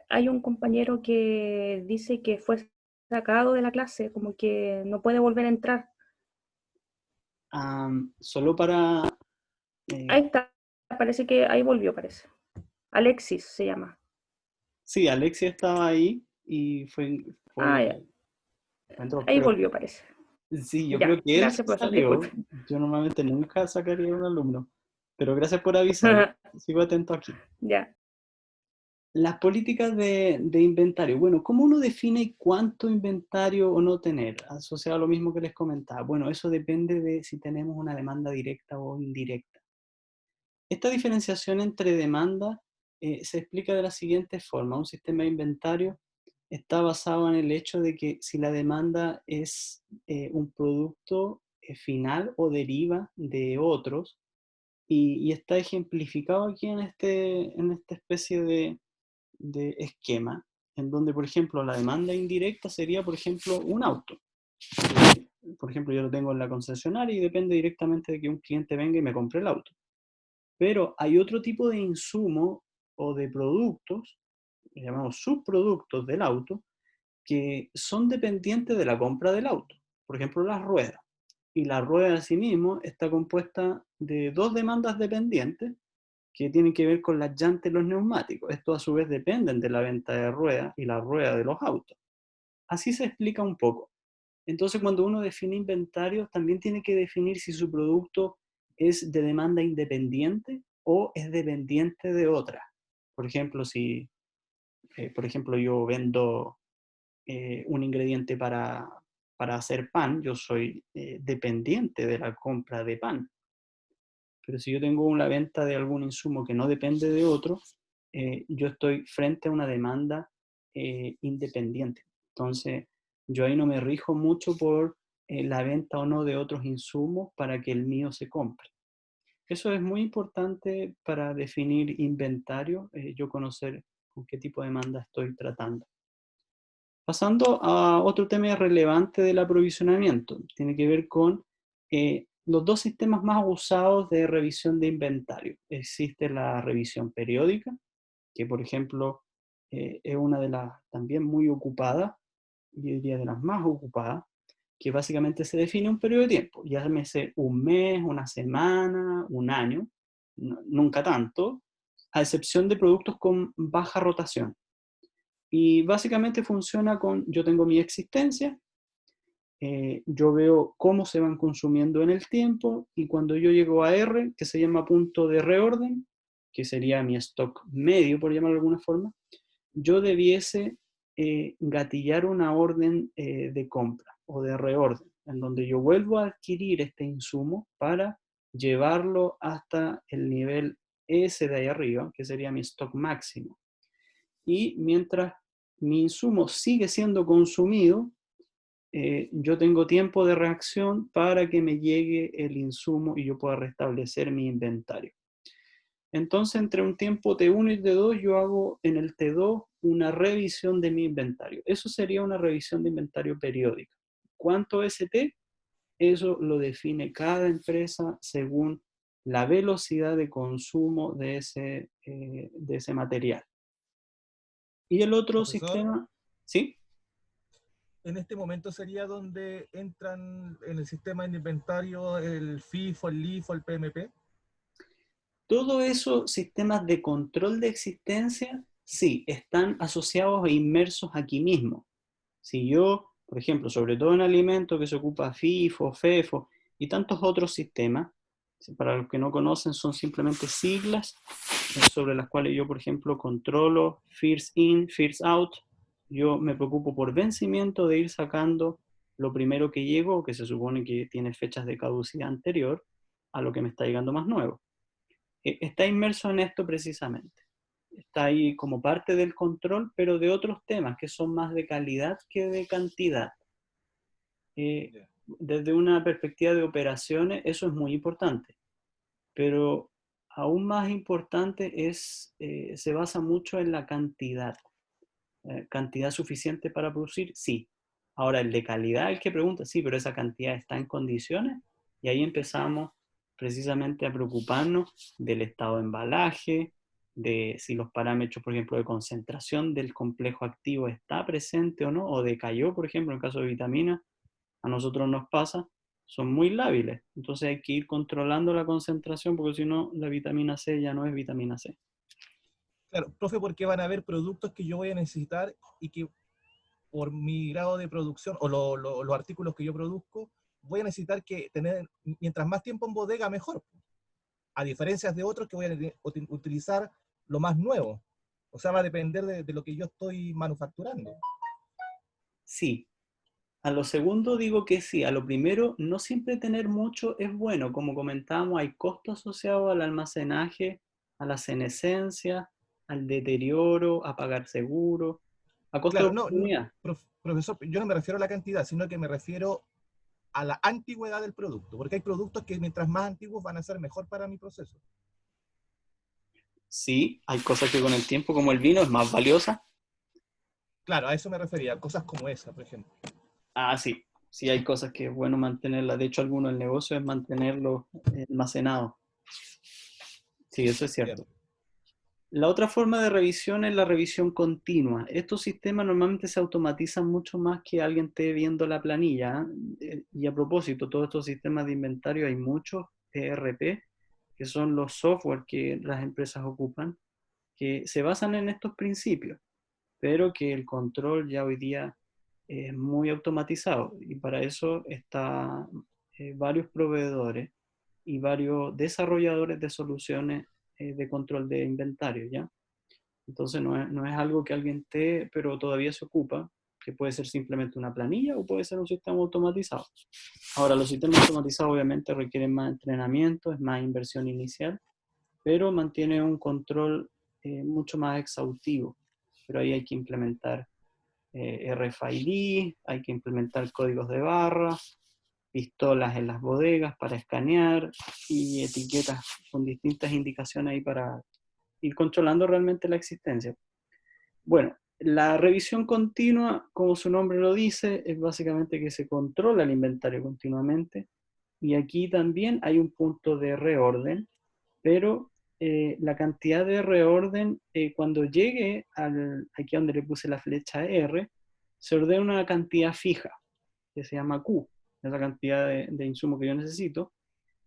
hay un compañero que dice que fue sacado de la clase, como que no puede volver a entrar. Solo para... Ahí está, parece que ahí volvió, parece. Alexis se llama. Sí, Alexia estaba ahí y Ya. entró, Ahí pero volvió, parece. sí, yo Ya, creo que él gracias, profesor, salió. disculpe. Yo normalmente nunca sacaría a un alumno, pero gracias por avisar. Sigo atento aquí. Ya. Las políticas de inventario. Bueno, ¿cómo uno define cuánto inventario o no tener? Asociado a lo mismo que les comentaba. Bueno, eso depende de si tenemos una demanda directa o indirecta. Esta diferenciación entre demanda se explica de la siguiente forma. Un sistema de inventario está basado en el hecho de que si la demanda es un producto final o deriva de otros, y está ejemplificado aquí en esta especie de esquema, en donde, por ejemplo, la demanda indirecta sería, por ejemplo, un auto. Por ejemplo, yo lo tengo en la concesionaria y depende directamente de que un cliente venga y me compre el auto. Pero hay otro tipo de insumo o de productos, llamamos subproductos del auto, que son dependientes de la compra del auto. Por ejemplo, las ruedas. Y la rueda en sí mismo está compuesta de 2 demandas dependientes, que tienen que ver con las llantas y los neumáticos. Estos a su vez dependen de la venta de ruedas y la rueda de los autos. Así se explica un poco. Entonces, cuando uno define inventario, también tiene que definir si su producto es de demanda independiente o es dependiente de otra. Por ejemplo, si yo vendo un ingrediente para hacer pan, yo soy dependiente de la compra de pan. Pero si yo tengo una venta de algún insumo que no depende de otro, yo estoy frente a una demanda independiente. Entonces, yo ahí no me rijo mucho por la venta o no de otros insumos para que el mío se compre. Eso es muy importante para definir inventario, yo conocer con qué tipo de demanda estoy tratando. Pasando a otro tema relevante del aprovisionamiento, tiene que ver con los dos sistemas más usados de revisión de inventario. Existe la revisión periódica, que por ejemplo es una de las también muy ocupadas, yo diría de las más ocupadas, que básicamente se define un periodo de tiempo, llámese un mes, una semana, un año, nunca tanto, a excepción de productos con baja rotación. Y básicamente funciona con, yo tengo mi existencia, yo veo cómo se van consumiendo en el tiempo, y cuando yo llego a R, que se llama punto de reorden, que sería mi stock medio, por llamarlo de alguna forma, yo debiese gatillar una orden de compra o de reorden, en donde yo vuelvo a adquirir este insumo para llevarlo hasta el nivel S de ahí arriba, que sería mi stock máximo. Y mientras mi insumo sigue siendo consumido, yo tengo tiempo de reacción para que me llegue el insumo y yo pueda restablecer mi inventario. Entonces, entre un tiempo T1 y T2, yo hago en el T2 una revisión de mi inventario. Eso sería una revisión de inventario periódica. ¿Cuánto es T? Eso lo define cada empresa según la velocidad de consumo de ese material. Y el otro Profesor, sistema, ¿sí? en este momento sería donde entran en el sistema de inventario el FIFO, el LIFO, el PMP. Todos esos sistemas de control de existencia, sí, están asociados e inmersos aquí mismo. Si yo, por ejemplo, sobre todo en alimentos que se ocupa FIFO, FEFO y tantos otros sistemas, para los que no conocen son simplemente siglas sobre las cuales yo, por ejemplo, controlo first in, first out. Yo me preocupo por vencimiento de ir sacando lo primero que llego, que se supone que tiene fechas de caducidad anterior a lo que me está llegando más nuevo. Está inmerso en esto precisamente. Está ahí como parte del control, pero de otros temas que son más de calidad que de cantidad. Desde una perspectiva de operaciones, eso es muy importante. Pero aún más importante es, se basa mucho en la cantidad. ¿Cantidad suficiente para producir? Sí. Ahora, el de calidad, el que pregunta, sí, pero esa cantidad está en condiciones. Y ahí empezamos precisamente a preocuparnos del estado de embalaje, de si los parámetros, por ejemplo, de concentración del complejo activo está presente o no, o decayó, por ejemplo, en el caso de vitaminas, a nosotros nos pasa, son muy lábiles. Entonces hay que ir controlando la concentración, porque si no, la vitamina C ya no es vitamina C. Claro, profe, porque van a haber productos que yo voy a necesitar y que por mi grado de producción o los artículos que yo produzco, voy a necesitar que tener, mientras más tiempo en bodega, mejor. A diferencia de otros que voy a utilizar lo más nuevo. O sea, va a depender de lo que yo estoy manufacturando. Sí. A lo segundo digo que sí. A lo primero, no siempre tener mucho es bueno. Como comentábamos, hay costos asociados al almacenaje, a la senescencia, al deterioro, a pagar seguro, a costo de Claro, oportunidad. profesor, yo no me refiero a la cantidad, sino que me refiero a la antigüedad del producto, porque hay productos que mientras más antiguos van a ser mejor para mi proceso. Sí, hay cosas que con el tiempo, como el vino, es más valiosa. Claro, a eso me refería, cosas como esa, por ejemplo. Ah, sí. Sí, hay cosas que es bueno mantenerlas. De hecho, alguno del negocio es mantenerlo almacenado. Sí, eso es cierto. Bien. La otra forma de revisión es la revisión continua. Estos sistemas normalmente se automatizan mucho más que alguien esté viendo la planilla. Y a propósito, todos estos sistemas de inventario, hay muchos ERP que que son los software que las empresas ocupan, que se basan en estos principios, pero que el control ya hoy día es muy automatizado, y para eso está varios proveedores y varios desarrolladores de soluciones de control de inventario, ¿ya? Entonces no es algo que alguien esté, pero todavía se ocupa, que puede ser simplemente una planilla o puede ser un sistema automatizado. Ahora, los sistemas automatizados obviamente requieren más entrenamiento, es más inversión inicial, pero mantiene un control mucho más exhaustivo. Pero ahí hay que implementar RFID, hay que implementar códigos de barra, pistolas en las bodegas para escanear y etiquetas con distintas indicaciones ahí para ir controlando realmente la existencia. Bueno, la revisión continua, como su nombre lo dice, es básicamente que se controla el inventario continuamente, y aquí también hay un punto de reorden, pero la cantidad de reorden, cuando llegue aquí donde le puse la flecha R, se ordena una cantidad fija, que se llama Q, es la cantidad de insumo que yo necesito,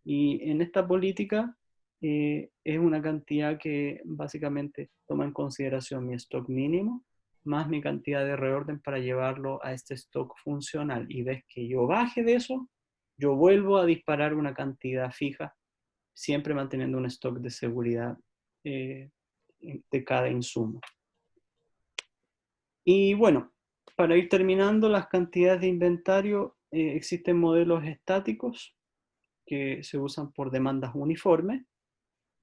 y en esta política es una cantidad que básicamente toma en consideración mi stock mínimo, más mi cantidad de reorden para llevarlo a este stock funcional, y ves que yo baje de eso, yo vuelvo a disparar una cantidad fija, siempre manteniendo un stock de seguridad de cada insumo. Y bueno, para ir terminando, las cantidades de inventario, existen modelos estáticos que se usan por demandas uniformes,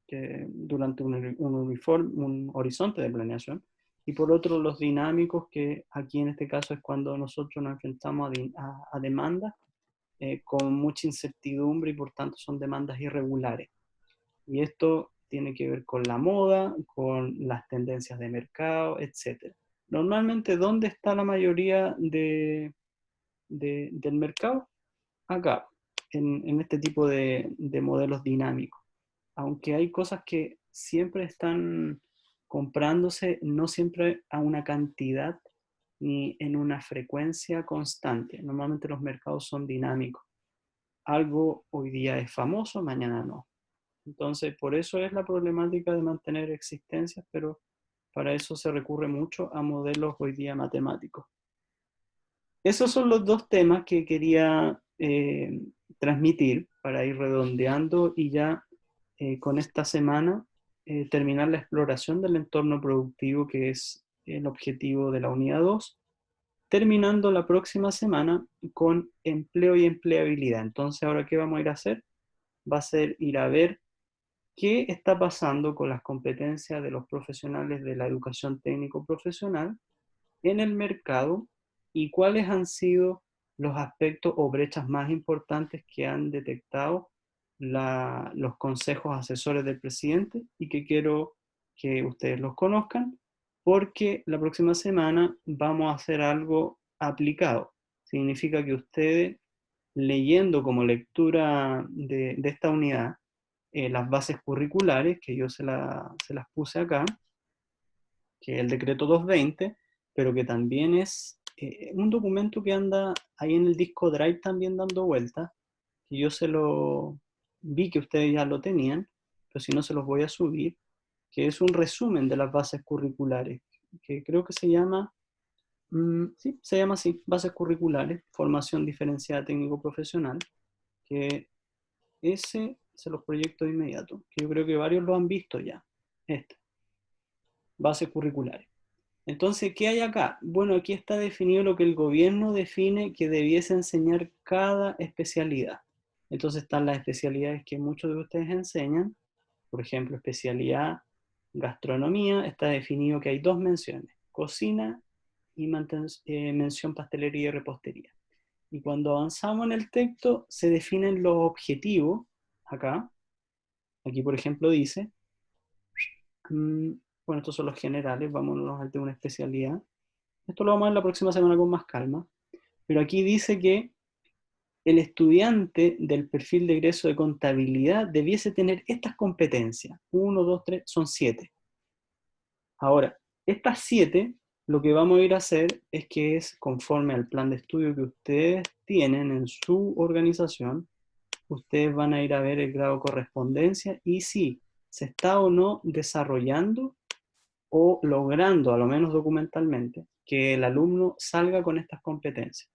que durante un horizonte de planeación, y por otro los dinámicos, que aquí en este caso es cuando nosotros nos enfrentamos a demandas con mucha incertidumbre, y por tanto son demandas irregulares. Y esto tiene que ver con la moda, con las tendencias de mercado, etc. Normalmente, ¿dónde está la mayoría del mercado? Acá, en este tipo de modelos dinámicos. Aunque hay cosas que siempre están comprándose, no siempre a una cantidad ni en una frecuencia constante. Normalmente los mercados son dinámicos. Algo hoy día es famoso, mañana no. Entonces, por eso es la problemática de mantener existencias, pero para eso se recurre mucho a modelos hoy día matemáticos. Esos son los dos temas que quería transmitir para ir redondeando, y ya con esta semana terminar la exploración del entorno productivo, que es el objetivo de la unidad 2, terminando la próxima semana con empleo y empleabilidad. Entonces, ahora, ¿qué vamos a ir a hacer? Va a ser ir a ver qué está pasando con las competencias de los profesionales de la educación técnico-profesional en el mercado, y cuáles han sido los aspectos o brechas más importantes que han detectado los consejos asesores del presidente, y que quiero que ustedes los conozcan, porque la próxima semana vamos a hacer algo aplicado. Significa que ustedes, leyendo como lectura de esta unidad, las bases curriculares, que yo se las puse acá, que es el decreto 220, pero que también es un documento que anda ahí en el disco Drive también dando vueltas, que yo vi que ustedes ya lo tenían, pero si no se los voy a subir, que es un resumen de las bases curriculares, que creo que se llama, sí, se llama así, bases curriculares, formación diferenciada técnico-profesional, que ese se los proyecto de inmediato, que yo creo que varios lo han visto ya, bases curriculares. Entonces, ¿qué hay acá? Bueno, aquí está definido lo que el gobierno define que debiese enseñar cada especialidad. Entonces están las especialidades que muchos de ustedes enseñan. Por ejemplo, especialidad gastronomía, está definido que hay 2 menciones, cocina y mención pastelería y repostería. Y cuando avanzamos en el texto, se definen los objetivos, acá. Aquí, por ejemplo, dice... bueno, estos son los generales, vámonos al de una especialidad. Esto lo vamos a ver la próxima semana con más calma. Pero aquí dice que el estudiante del perfil de egreso de contabilidad debiese tener estas competencias. 1, 2, 3, son 7. Ahora, estas 7, lo que vamos a ir a hacer es que es conforme al plan de estudio que ustedes tienen en su organización, ustedes van a ir a ver el grado de correspondencia y si se está o no desarrollando o logrando, a lo menos documentalmente, que el alumno salga con estas competencias.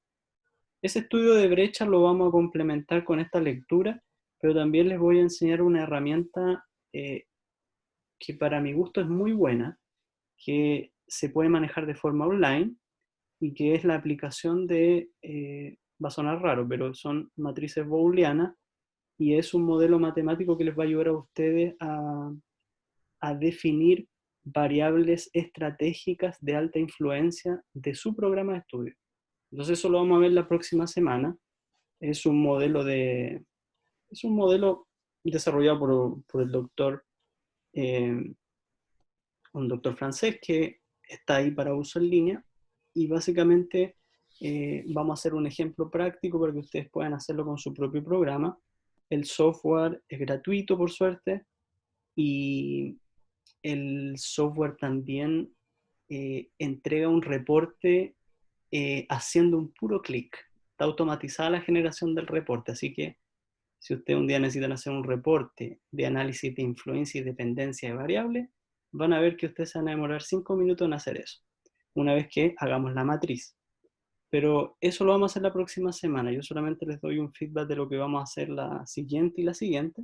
Ese estudio de brecha lo vamos a complementar con esta lectura, pero también les voy a enseñar una herramienta que para mi gusto es muy buena, que se puede manejar de forma online y que es la aplicación de, va a sonar raro, pero son matrices booleanas y es un modelo matemático que les va a ayudar a ustedes a definir variables estratégicas de alta influencia de su programa de estudio. Entonces eso lo vamos a ver la próxima semana. Es un modelo desarrollado por el doctor, un doctor francés que está ahí para uso en línea y básicamente vamos a hacer un ejemplo práctico para que ustedes puedan hacerlo con su propio programa. El software es gratuito, por suerte, y el software también entrega un reporte haciendo un puro clic. Está automatizada la generación del reporte, así que si ustedes un día necesitan hacer un reporte de análisis de influencia y dependencia de variables, van a ver que ustedes se van a demorar 5 minutos en hacer eso, una vez que hagamos la matriz. Pero eso lo vamos a hacer la próxima semana. Yo solamente les doy un feedback de lo que vamos a hacer la siguiente y la siguiente.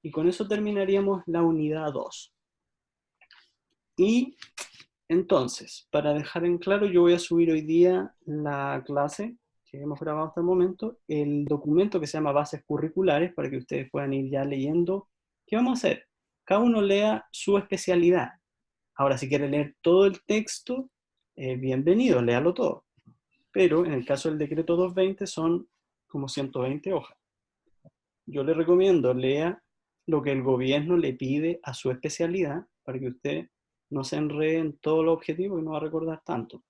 Y con eso terminaríamos la unidad 2. Y entonces, para dejar en claro, yo voy a subir hoy día la clase que hemos grabado hasta el momento, el documento que se llama Bases Curriculares, para que ustedes puedan ir ya leyendo. ¿Qué vamos a hacer? Cada uno lea su especialidad. Ahora, si quiere leer todo el texto, bienvenido, léalo todo. Pero en el caso del decreto 220 son como 120 hojas. Yo le recomiendo lea lo que el gobierno le pide a su especialidad para que usted no se enrede en todos los objetivos y no va a recordar tanto.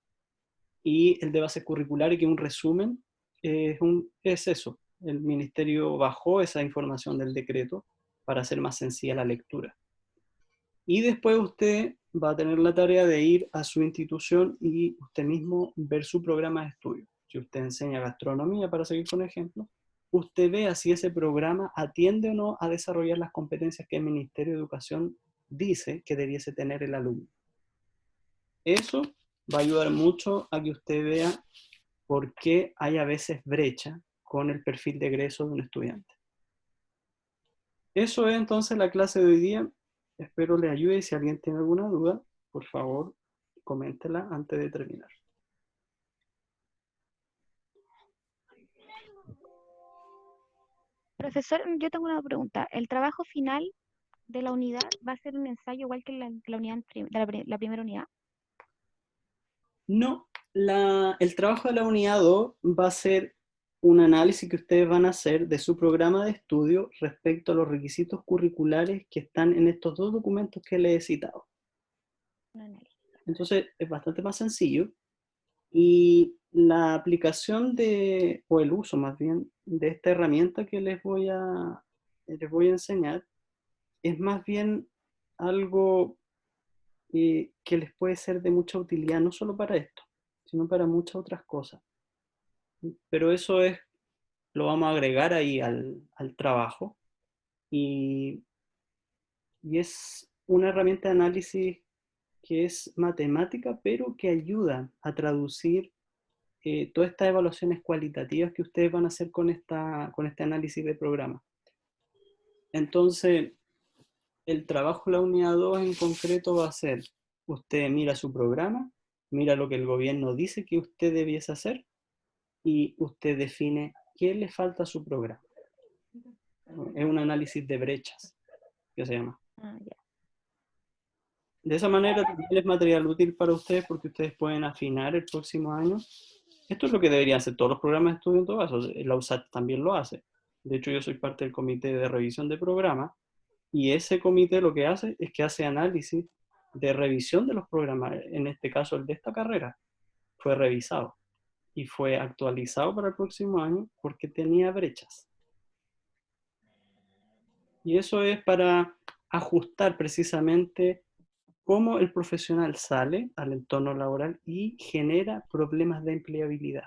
Y el de bases curriculares, que es un resumen, es eso. El ministerio bajó esa información del decreto para hacer más sencilla la lectura. Y después usted va a tener la tarea de ir a su institución y usted mismo ver su programa de estudio. Si usted enseña gastronomía, para seguir con ejemplo, usted vea si ese programa atiende o no a desarrollar las competencias que el Ministerio de Educación dice que debiese tener el alumno. Eso va a ayudar mucho a que usted vea por qué hay a veces brecha con el perfil de egreso de un estudiante. Eso es entonces la clase de hoy día. Espero le ayude y si alguien tiene alguna duda, por favor, coméntela antes de terminar. Profesor, yo tengo una pregunta. ¿El trabajo final de la unidad va a ser un ensayo igual que la unidad, la primera unidad? No, el trabajo de la unidad 2 va a ser un análisis que ustedes van a hacer de su programa de estudio respecto a los requisitos curriculares que están en estos dos documentos que les he citado. Un análisis. Entonces es bastante más sencillo y la aplicación o el uso más bien de esta herramienta que les voy a enseñar es más bien algo que les puede ser de mucha utilidad, no solo para esto, sino para muchas otras cosas. Pero eso lo vamos a agregar ahí al trabajo y es una herramienta de análisis que es matemática, pero que ayuda a traducir todas estas evaluaciones cualitativas que ustedes van a hacer con este análisis de programa. Entonces, el trabajo de la unidad 2 en concreto va a ser, usted mira su programa, mira lo que el gobierno dice que usted debiese hacer y usted define qué le falta a su programa. Es un análisis de brechas, que se llama. Ah, ya. De esa manera también es material útil para ustedes porque ustedes pueden afinar el próximo año. Esto es lo que deberían hacer todos los programas de estudio en todo caso. La USAT también lo hace. De hecho, yo soy parte del comité de revisión de programas y ese comité lo que hace es que hace análisis de revisión de los programas. En este caso, el de esta carrera fue revisado y fue actualizado para el próximo año porque tenía brechas. Y eso es para ajustar precisamente cómo el profesional sale al entorno laboral y genera problemas de empleabilidad.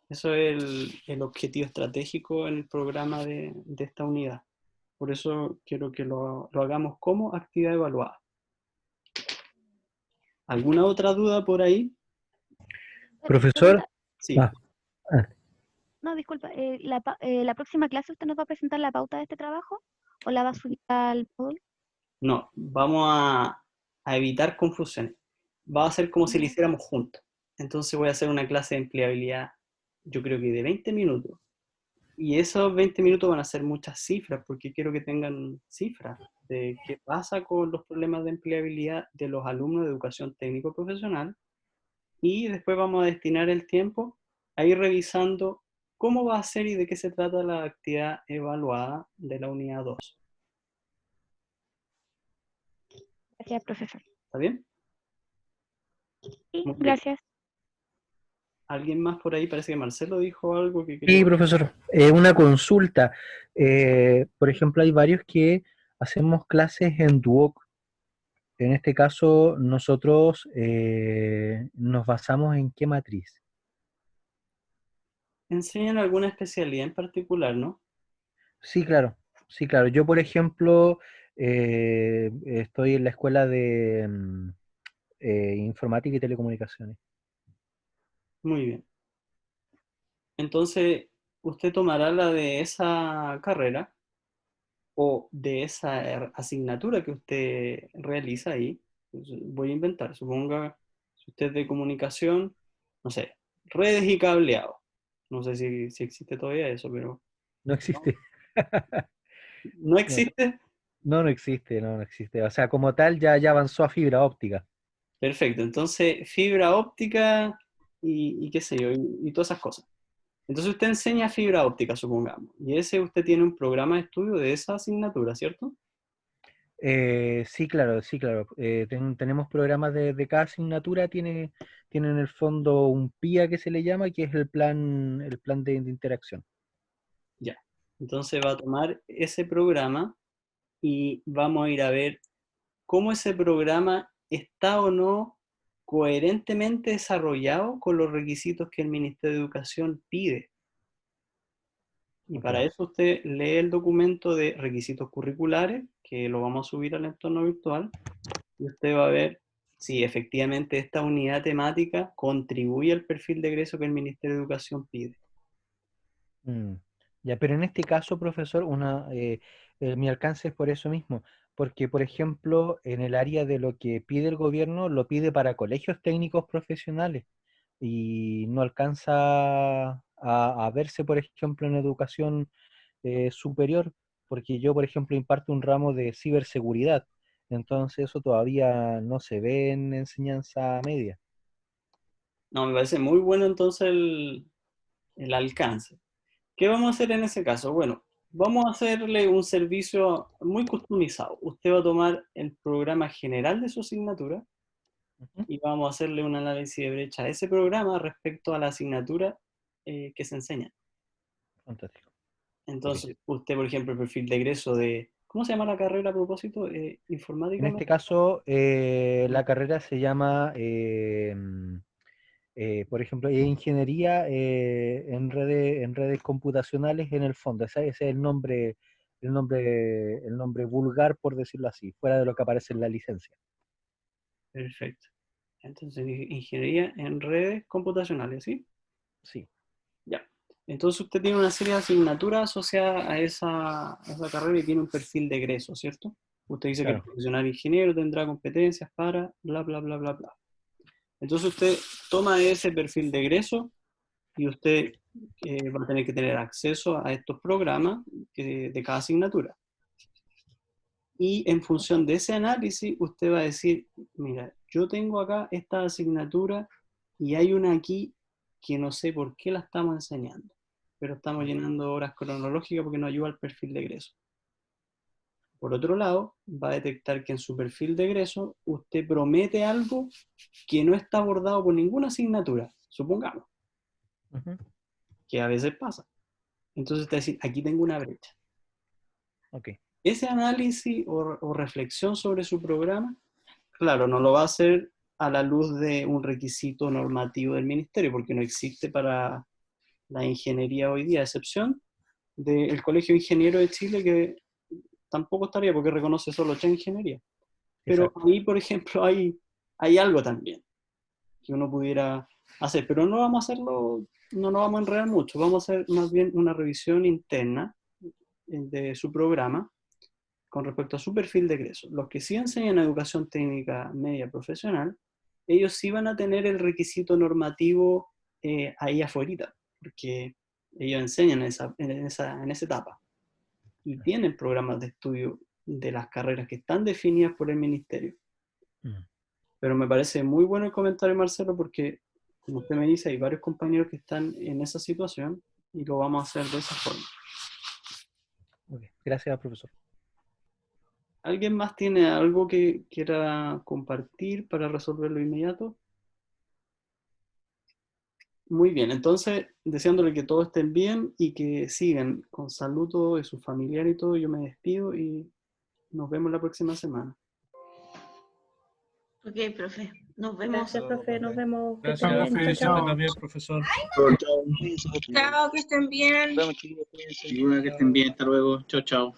Eso es el objetivo estratégico en el programa de esta unidad. Por eso quiero que lo hagamos como actividad evaluada. ¿Alguna otra duda por ahí? Profesor, Pregunta- Sí. No, disculpa, la próxima clase usted nos va a presentar la pauta de este trabajo o la va a subir al módulo. No, vamos a evitar confusiones. Va a ser como si lo Ya. hiciéramos juntos. Entonces voy a hacer una clase de empleabilidad, yo creo que de 20 minutos. Y esos 20 minutos van a ser muchas cifras, porque quiero que tengan cifras de qué pasa con los problemas de empleabilidad de los alumnos de educación técnico profesional. Y después vamos a destinar el tiempo a ir revisando cómo va a ser y de qué se trata la actividad evaluada de la unidad 2. Gracias, profesor. ¿Está bien? Sí, Muy bien. gracias. ¿Alguien más por ahí? Parece que Marcelo dijo algo que sí, quería. profesor, una consulta. Por ejemplo, hay varios que hacemos clases en Duoc. En este caso, nosotros nos basamos en qué matriz. ¿Enseñan alguna especialidad en particular, no? Sí, claro, sí, claro. Yo, por ejemplo, estoy en la escuela de informática y telecomunicaciones. Muy bien. Entonces, usted tomará la de esa carrera o de esa asignatura que usted realiza ahí. Pues, voy a inventar, suponga, si usted es de comunicación, no sé, redes y cableado. No sé si existe todavía eso, pero No existe. ¿no No, existe? no existe, no existe. O sea, como tal, ya avanzó a fibra óptica. Perfecto, entonces fibra óptica y qué sé yo, y todas esas cosas. Entonces usted enseña fibra óptica, supongamos, y ese usted tiene un programa de estudio de esa asignatura, ¿cierto? Sí, claro, sí, claro. Tenemos programas de cada asignatura, tiene en el fondo un PIA que se le llama, que es el plan de interacción. Ya. Entonces va a tomar ese programa y vamos a ir a ver cómo ese programa está o no coherentemente desarrollado con los requisitos que el Ministerio de Educación pide. Y Ok. para eso usted lee el documento de requisitos curriculares, que lo vamos a subir al entorno virtual, y usted va a ver si efectivamente esta unidad temática contribuye al perfil de egreso que el Ministerio de Educación pide. Mm, Ya, pero en este caso, profesor, mi alcance es por eso mismo, porque, por ejemplo, en el área de lo que pide el gobierno, lo pide para colegios técnicos profesionales y no alcanza a verse, por ejemplo, en educación superior, porque yo, por ejemplo, imparto un ramo de ciberseguridad, entonces eso todavía no se ve en enseñanza media. No, me parece muy bueno entonces el alcance. ¿Qué vamos a hacer en ese caso? Bueno, vamos a hacerle un servicio muy customizado. Usted va a tomar el programa general de su asignatura Ujú. y vamos a hacerle un análisis de brecha a ese programa respecto a la asignatura que se enseña. Fantástico. Ok. Entonces, usted, por ejemplo, el perfil de egreso de, ¿cómo se llama la carrera a propósito? En Informática, ¿no? este caso, la carrera se llama, por ejemplo, ingeniería en redes computacionales en el fondo. Ese es el nombre vulgar, por decirlo así, fuera de lo que aparece en la licencia. Perfecto. Entonces, ingeniería en redes computacionales, ¿sí? Sí, Ya. Entonces usted tiene una serie de asignaturas asociadas a esa carrera y tiene un perfil de egreso, ¿cierto? Usted dice que el claro. profesional ingeniero tendrá competencias para bla, bla, bla, bla, bla. Entonces usted toma ese perfil de egreso y usted va a tener que tener acceso a estos programas de cada asignatura. Y en función de ese análisis, usted va a decir, mira, yo tengo acá esta asignatura y hay una aquí que no sé por qué la estamos enseñando, pero estamos llenando horas cronológicas porque no ayuda al perfil de egreso. Por otro lado, va a detectar que en su perfil de egreso usted promete algo que no está abordado por ninguna asignatura, supongamos, Ujú. que a veces pasa. Entonces usted va a decir, aquí tengo una brecha. Ok. Ese análisis o reflexión sobre su programa, claro, no lo va a hacer a la luz de un requisito normativo del ministerio, porque no existe para la ingeniería hoy día, a excepción del Colegio de Ingenieros de Chile, que tampoco estaría porque reconoce solo 8 ingenierías. Pero Exacto. ahí, por ejemplo, hay algo también que uno pudiera hacer, pero no vamos a hacerlo, no nos vamos a enredar mucho, vamos a hacer más bien una revisión interna de su programa con respecto a su perfil de egreso. Los que sí enseñan educación técnica media profesional, ellos sí van a tener el requisito normativo ahí afuera, porque ellos enseñan en esa etapa y tienen programas de estudio de las carreras que están definidas por el ministerio. Mm. Pero me parece muy bueno el comentario, Marcelo, porque, como usted me dice, hay varios compañeros que están en esa situación y lo vamos a hacer de esa forma. Ok, gracias, profesor. ¿Alguien más tiene algo que quiera compartir para resolverlo inmediato? Muy bien, entonces, deseándole que todos estén bien y que sigan con salud todos y sus familiares y todo, yo me despido y nos vemos la próxima semana. Ok, profe. Nos vemos. Gracias, profe. Nos vemos. Que Gracias, estén bien. profe. Chao, chao. También, profesor. Chao, que estén bien. Que estén bien, hasta luego. Chao, chao.